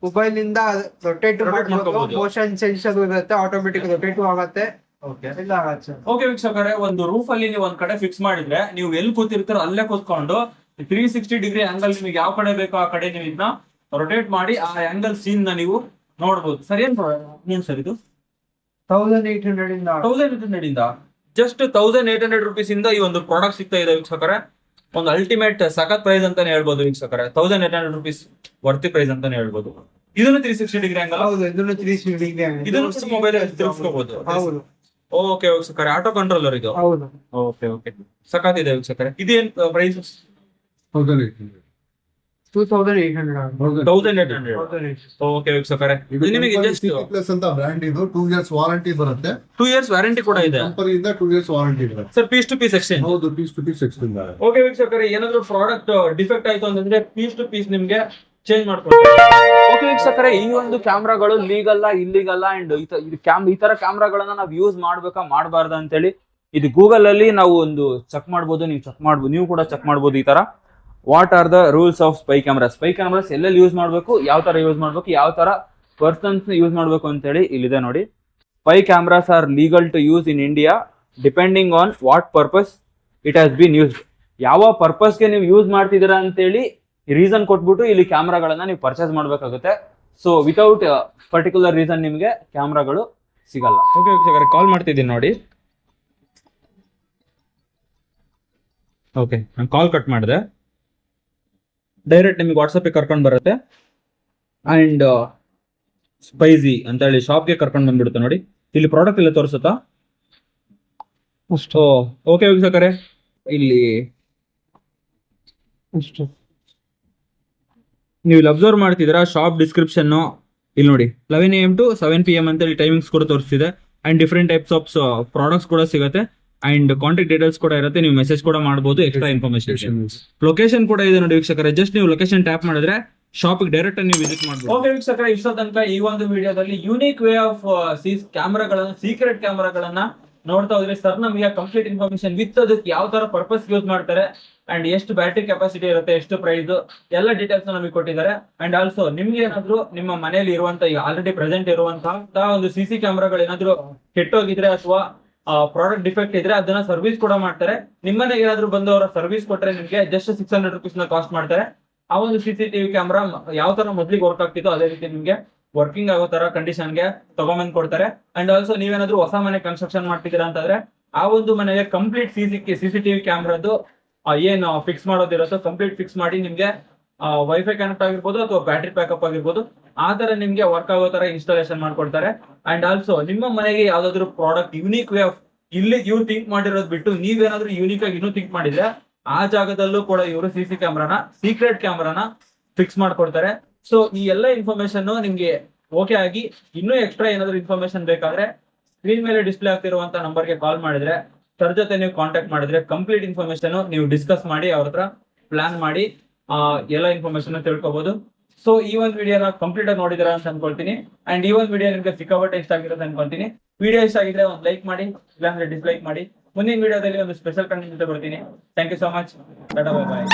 ಮೊಬೈಲ್ ಇಂದ ರೊಟೇಟ್ ಮಾಡಬಹುದು. ಮೋಷನ್ ಸೆನ್ಸರ್ ಇರುತ್ತೆ, ಆಟೋಮೆಟಿಕ್ ರೊಟೇಟ್ ಆಗುತ್ತೆ. ಓಕೆ ವೀಕ್ಷಕರೇ, ಒಂದು ರೂಫ್ ಅಲ್ಲಿ ನೀವು ಒಂದ್ ಕಡೆ ಫಿಕ್ಸ್ ಮಾಡಿದ್ರೆ ನೀವು ಎಲ್ಲಿ ಕೂತಿರ್ತೀರೋ ಅಲ್ಲೇ ಕೂತ್ಕೊಂಡು 360 ಡಿಗ್ರಿ ಆಂಗಲ್ ನಿಮಗೆ ಯಾವ ಕಡೆ ಬೇಕೋ ಆ ಕಡೆ ನೀವು ಇದನ್ನ ರೊಟೇಟ್ ಮಾಡಿ ಆ ಆಂಗಲ್ ಸೀನ್ ನ ನೀವು ನೋಡಬಹುದು. ಸರ್ ಏನ್ ಸರ್ ಇದು? 1800 ಇಂದ ಜಸ್ಟ್ 1800 ರುಪೀಸ್ ಇಂದ ಈ ಒಂದು ಪ್ರಾಡಕ್ಟ್ ಸಿಗ್ತಾ ಇದೆ ವೀಕ್ಷಕರೇ. ಒಂದು ಅಲ್ಟಿಮೇಟ್ ಸಖತ್ ಪ್ರೈಸ್ ಅಂತಾನೆ ಹೇಳ್ಬೋದು ವೀಕ್ಷಕರೇ. 1800 ರುಪೀಸ್ ವರ್ತಿ ಪ್ರೈಸ್ ಅಂತಾನೆ ಹೇಳ್ಬೋದು. ಇದನ್ನು 360 ಡಿಗ್ರಿ ಆಂಗಲ್. ಹೌದು, ಇದನ್ನು 360 ಡಿಗ್ರಿ ಆಂಗಲ್. ಇದನ್ನು ಮೊಬೈಲ್ ತಿರುಗಿಸ್ಕೋಬಹುದು. ಹೌದು. ಓಕೆ ವೀಕ್ಷಕರೇ, ಆಟೋ ಕಂಟ್ರೋಲರ್ ಇದು. ಹೌದು. ಓಕೆ ಸಖತ್ ಇದೆ ವೀಕ್ಷಕರೇ. ಇದೇನ್ ಪ್ರೈಸ್? 2800. ಓಕೆ ವೀಕ್ಷಕರೇ, ಇದು ನಿಮಗೆ ಜಸ್ಟ್ ಪ್ಲಸ್ ಅಂತ ಬ್ರ್ಯಾಂಡ್ ಇದು. 2 ಇಯರ್ಸ್ ವಾರಂಟಿ ಬರುತ್ತೆ. 2 ಇಯರ್ಸ್ ವಾರಂಟಿ ಕೂಡ ಇದೆ. ಕಂಪನಿಯಿಂದ 2 ಇಯರ್ಸ್ ವಾರಂಟಿ ಬರುತ್ತೆ. Sir piece to piece exchange. ಹೌದು, piece to piece exchange. Okay ವೀಕ್ಷಕರೇ, ಏನಾದ್ರು ಪ್ರಾಡಕ್ಟ್ ಡಿಫೆಕ್ಟ್ ಆಯ್ತು ಅಂತಂದ್ರೆ ಪೀಸ್ ಟು ಪೀಸ್ ನಿಮ್ಗೆ ಚೇಂಜ್ ಮಾಡ್ಕೊಡ್ತಾರೆ. ಓಕೆ ವೀಕ್ಷಕರೇ, ಈ ಒಂದು ಕ್ಯಾಮ್ರಾಗಳು ಲೀಗಲ್ ಇಲ್ಲಿಗಲ್ ಅಂಡ್ ಈ ತರ ಕ್ಯಾಮ್ರಾಗಳನ್ನ ನಾವು ಯೂಸ್ ಮಾಡ್ಬೇಕಾ ಮಾಡಬಾರ್ದ ಅಂತೇಳಿ ಇದು ಗೂಗಲ್ ಅಲ್ಲಿ ನಾವು ಒಂದು ಚೆಕ್ ಮಾಡ್ಬೋದು. ನೀವು ಕೂಡ ಚೆಕ್ ಮಾಡ್ಬೋದು. ಈ ತರ what are the rules of spy cameras ಎಲ್ಲೆಲ್ಲಿ ಯೂಸ್ ಮಾಡ್ಬೇಕು, ಯಾವ ತರ ಯೂಸ್ ಮಾಡ್ಬೇಕು, ಯಾವ ತರ ಪರ್ಸನ್ಸ್ ಯೂಸ್ ಮಾಡ್ಬೇಕು ಅಂತೇಳಿ ಇಲ್ಲಿದೆ ನೋಡಿ. Spy cameras are legal to use in India depending on what purpose it has been used. ಯಾವ ಪರ್ಪಸ್ಗೆ ನೀವು ಯೂಸ್ ಮಾಡ್ತಿದ್ದೀರಾ ಅಂತೇಳಿ ರೀಸನ್ ಕೊಟ್ಬಿಟ್ಟು ಇಲ್ಲಿ ಕ್ಯಾಮ್ರಾಗಳನ್ನ ನೀವು ಪರ್ಚೇಸ್ ಮಾಡ್ಬೇಕಾಗುತ್ತೆ. ಸೊ ವಿತೌಟ್ ಪರ್ಟಿಕ್ಯುಲರ್ ರೀಸನ್ ನಿಮಗೆ ಕ್ಯಾಮ್ರಾಗಳು ಸಿಗಲ್ಲ. ಓಕೆ ವೀಕ್ಷಕರೇ, ಕಾಲ್ ಮಾಡ್ತಿದ್ದೀನಿ ನೋಡಿ. ಓಕೆ, ನಾನು ಕಾಲ್ ಕಟ್ ಮಾಡಿದೆ. ಡೈರೆಕ್ಟ್ ನಿಮಗೆ ವಾಟ್ಸಪ್ಗೆ ಕರ್ಕೊಂಡು ಬರುತ್ತೆ ಅಂಡ್ ಸ್ಪೈಸಿ ಅಂತ ಹೇಳಿ ಶಾಪ್ಗೆ ಕರ್ಕೊಂಡು ಬಂದ್ಬಿಡುತ್ತೆ ನೋಡಿ. ಇಲ್ಲಿ ಪ್ರಾಡಕ್ಟ್ ಎಲ್ಲ ತೋರಿಸುತ್ತಾ? ಓಕೆ ವೀಕ್ಷಕರೇ, ಇಲ್ಲಿ ನೀವು ಇಲ್ಲಿ ಅಬ್ಸರ್ವ್ ಮಾಡ್ತಿದ್ದೀರಾ ಶಾಪ್ ಡಿಸ್ಕ್ರಿಪ್ಷನ್ ಇಲ್ಲಿ ನೋಡಿ. 11 AM to 7 PM ಅಂತ ಹೇಳಿ ಟೈಮಿಂಗ್ಸ್ ಕೂಡ ತೋರಿಸ್ತಿದೆ and different types of products ಕೂಡ ಸಿಗುತ್ತೆ ಅಂಡ್ ಕಾಂಟ್ಯಾಕ್ಟ್ ಡೀಟೇಲ್ಸ್ ಕೂಡ ಇರುತ್ತೆ. ನೀವು ಮೆಸೇಜ್ ಕೂಡ ಮಾಡಬಹುದು. ಎಕ್ಸ್ಟ್ರಾ ಇನ್ಫಾರ್ಮೇಶನ್ ಲೊಕೇಶನ್ ಕೂಡ ಇದೆ ನೋಡಿ ವೀಕ್ಷಕರೇ. ಜಸ್ಟ್ ನೀವು ಲೊಕೇಶನ್ ಟ್ಯಾಪ್ ಮಾಡಿದ್ರೆ ಶಾಪಿಗೆ ಡೈರೆಕ್ಟ್ ನೀವು ವಿಸಿಟ್ ಮಾಡಬಹುದು. ಓಕೆ ವೀಕ್ಷಕರೇ, ಇಷ್ಟ ತನಕ ಈ ಒಂದು ವಿಡಿಯೋದಲ್ಲಿ ಯೂನಿಕ್ ವೇ ಆಫ್ ಸೀಕ್ರೆಟ್ ಕ್ಯಾಮೆರಾಗಳನ್ನ ನೋಡ್ತಾ ಹೋದ್ರೆ ಸರ್ ನಮಗೆ ಕಂಪ್ಲೀಟ್ ಇನ್ಫಾರ್ಮೇಶನ್ ವಿತ್ ಅದಕ್ಕೆ ಯಾವ ತರ ಪರ್ಪಸ್ ಯೂಸ್ ಮಾಡ್ತಾರೆ ಅಂಡ್ ಎಷ್ಟು ಬ್ಯಾಟ್ರಿ ಕೆಪಾಸಿಟಿ ಇರುತ್ತೆ, ಎಷ್ಟು ಪ್ರೈಸ್, ಎಲ್ಲ ಡೀಟೇಲ್ಸ್ ನಮಗೆ ಕೊಟ್ಟಿದ್ದಾರೆ. ಅಂಡ್ ಆಲ್ಸೋ ನಿಮ್ಗೆ ಏನಾದ್ರು ನಿಮ್ಮ ಮನೆಯಲ್ಲಿ ಇರುವಂತಹ ಆಲ್ರೆಡಿ ಪ್ರೆಸೆಂಟ್ ಇರುವಂತಹ ಒಂದು CC ಕ್ಯಾಮ್ರಾಗಳು ಏನಾದ್ರು ಕೆಟ್ಟೋಗಿದ್ರೆ ಅಥವಾ ಪ್ರಾಡಕ್ಟ್ ಡಿಫೆಕ್ಟ್ ಇದ್ರೆ ಅದನ್ನ ಸರ್ವಿಸ್ ಕೂಡ ಮಾಡ್ತಾರೆ. ನಿಮ್ಮನೆಗೆ ಏನಾದ್ರು ಬಂದು ಅವರ ಸರ್ವಿಸ್ ಕೊಟ್ರೆ ನಿಮ್ಗೆ ಜಸ್ಟ್ 600 ರುಪೀಸ್ ನ ಕಾಸ್ಟ್ ಮಾಡ್ತಾರೆ. ಆ ಒಂದು CCTV ಕ್ಯಾಮ್ರಾ ಯಾವ ತರ ಮೊದಲಿಗೆ ವರ್ಕ್ ಆಗ್ತಿತ್ತು ಅದೇ ರೀತಿ ನಿಮ್ಗೆ ವರ್ಕಿಂಗ್ ಆಗೋ ತರ ಕಂಡೀಷನ್ಗೆ ತಗೊಂಬಂದ್ ಕೊಡ್ತಾರೆ. ಅಂಡ್ ಆಲ್ಸೋ ನೀವೇನಾದ್ರೂ ಹೊಸ ಮನೆ ಕನ್ಸ್ಟ್ರಕ್ಷನ್ ಮಾಡ್ತಿದ್ದೀರಾ ಅಂತಂದ್ರೆ ಆ ಒಂದು ಮನೆಗೆ ಕಂಪ್ಲೀಟ್ CCTV ಕ್ಯಾಮ್ರಾದು ಏನು ಫಿಕ್ಸ್ ಮಾಡೋದಿರುತ್ತೋ ಕಂಪ್ಲೀಟ್ ಫಿಕ್ಸ್ ಮಾಡಿ ನಿಮ್ಗೆ ವೈಫೈ ಕನೆಕ್ಟ್ ಆಗಿರ್ಬೋದು ಅಥವಾ ಬ್ಯಾಟ್ರಿ ಬ್ಯಾಕಪ್ ಆಗಿರ್ಬೋದು ಆ ತರ ನಿಮ್ಗೆ ವರ್ಕ್ ಆಗೋ ತರ ಇನ್ಸ್ಟಾಲೇಷನ್ ಮಾಡ್ಕೊಡ್ತಾರೆ. ಅಂಡ್ ಆಲ್ಸೋ ನಿಮ್ಮ ಮನೆಗೆ ಯಾವ್ದಾದ್ರು ಪ್ರಾಡಕ್ಟ್ ಯೂನಿಕ್ ವೇ ಆಫ್ ಇಲ್ಲಿ ಇವ್ರು ಥಿಂಕ್ ಮಾಡಿರೋದು ಬಿಟ್ಟು ನೀವೇನಾದ್ರೂ ಯೂನಿಕ್ ಆಗಿ ಇನ್ನೂ ಥಿಂಕ್ ಮಾಡಿದ್ರೆ ಆ ಜಾಗದಲ್ಲೂ ಕೂಡ ಇವರು CC ಕ್ಯಾಮ್ರಾನ ಸೀಕ್ರೆಟ್ ಕ್ಯಾಮ್ರಾನ ಫಿಕ್ಸ್ ಮಾಡ್ಕೊಡ್ತಾರೆ. ಸೊ ಈ ಎಲ್ಲ ಇನ್ಫಾರ್ಮೇಶನ್ ನಿಮ್ಗೆ ಓಕೆ ಆಗಿ ಇನ್ನೂ ಎಕ್ಸ್ಟ್ರಾ ಏನಾದ್ರು ಇನ್ಫಾರ್ಮೇಶನ್ ಬೇಕಾದ್ರೆ ಸ್ಕ್ರೀನ್ ಮೇಲೆ ಡಿಸ್ಪ್ಲೇ ಆಗ್ತಿರುವಂತ ನಂಬರ್ಗೆ ಕಾಲ್ ಮಾಡಿದ್ರೆ ಸರ್ ಜೊತೆ ನೀವು ಕಾಂಟ್ಯಾಕ್ಟ್ ಮಾಡಿದ್ರೆ ಕಂಪ್ಲೀಟ್ ಇನ್ಫಾರ್ಮೇಶನ್ ನೀವು ಡಿಸ್ಕಸ್ ಮಾಡಿ ಅವ್ರ ಹತ್ರ ಪ್ಲಾನ್ ಮಾಡಿ ಎಲ್ಲ ಇನ್ಫಾರ್ಮೇಶನ್ ತಿಳ್ಕೊಬಹುದು. ಸೊ ಈ ಒಂದು ವಿಡಿಯೋನ ಕಂಪ್ಲೀಟ್ ಆಗಿ ನೋಡಿದಿರಾ ಅಂತ ಅನ್ಕೊಳ್ತೀನಿ. ಅಂಡ್ ಈ ಒಂದು ವಿಡಿಯೋ ನಿಮ್ಗೆ ಸಿಕ್ಕಾಪಟ್ಟೆ ಇಷ್ಟ ಆಗಿರುತ್ತೆ ಅನ್ಕೊಳ್ತೀನಿ. ವಿಡಿಯೋ ಇಷ್ಟ ಆಗಿದ್ರೆ ಒಂದು ಲೈಕ್ ಮಾಡಿ, ಇಲ್ಲಾಂದ್ರೆ ಡಿಸ್ಲೈಕ್ ಮಾಡಿ. ಮುಂದಿನ ವಿಡಿಯೋದಲ್ಲಿ ಒಂದು ಸ್ಪೆಷಲ್ ಕಂಟೆಂಟ್ ಜೊತೆ ಬರ್ತೀನಿ. Thank you so much. Bye.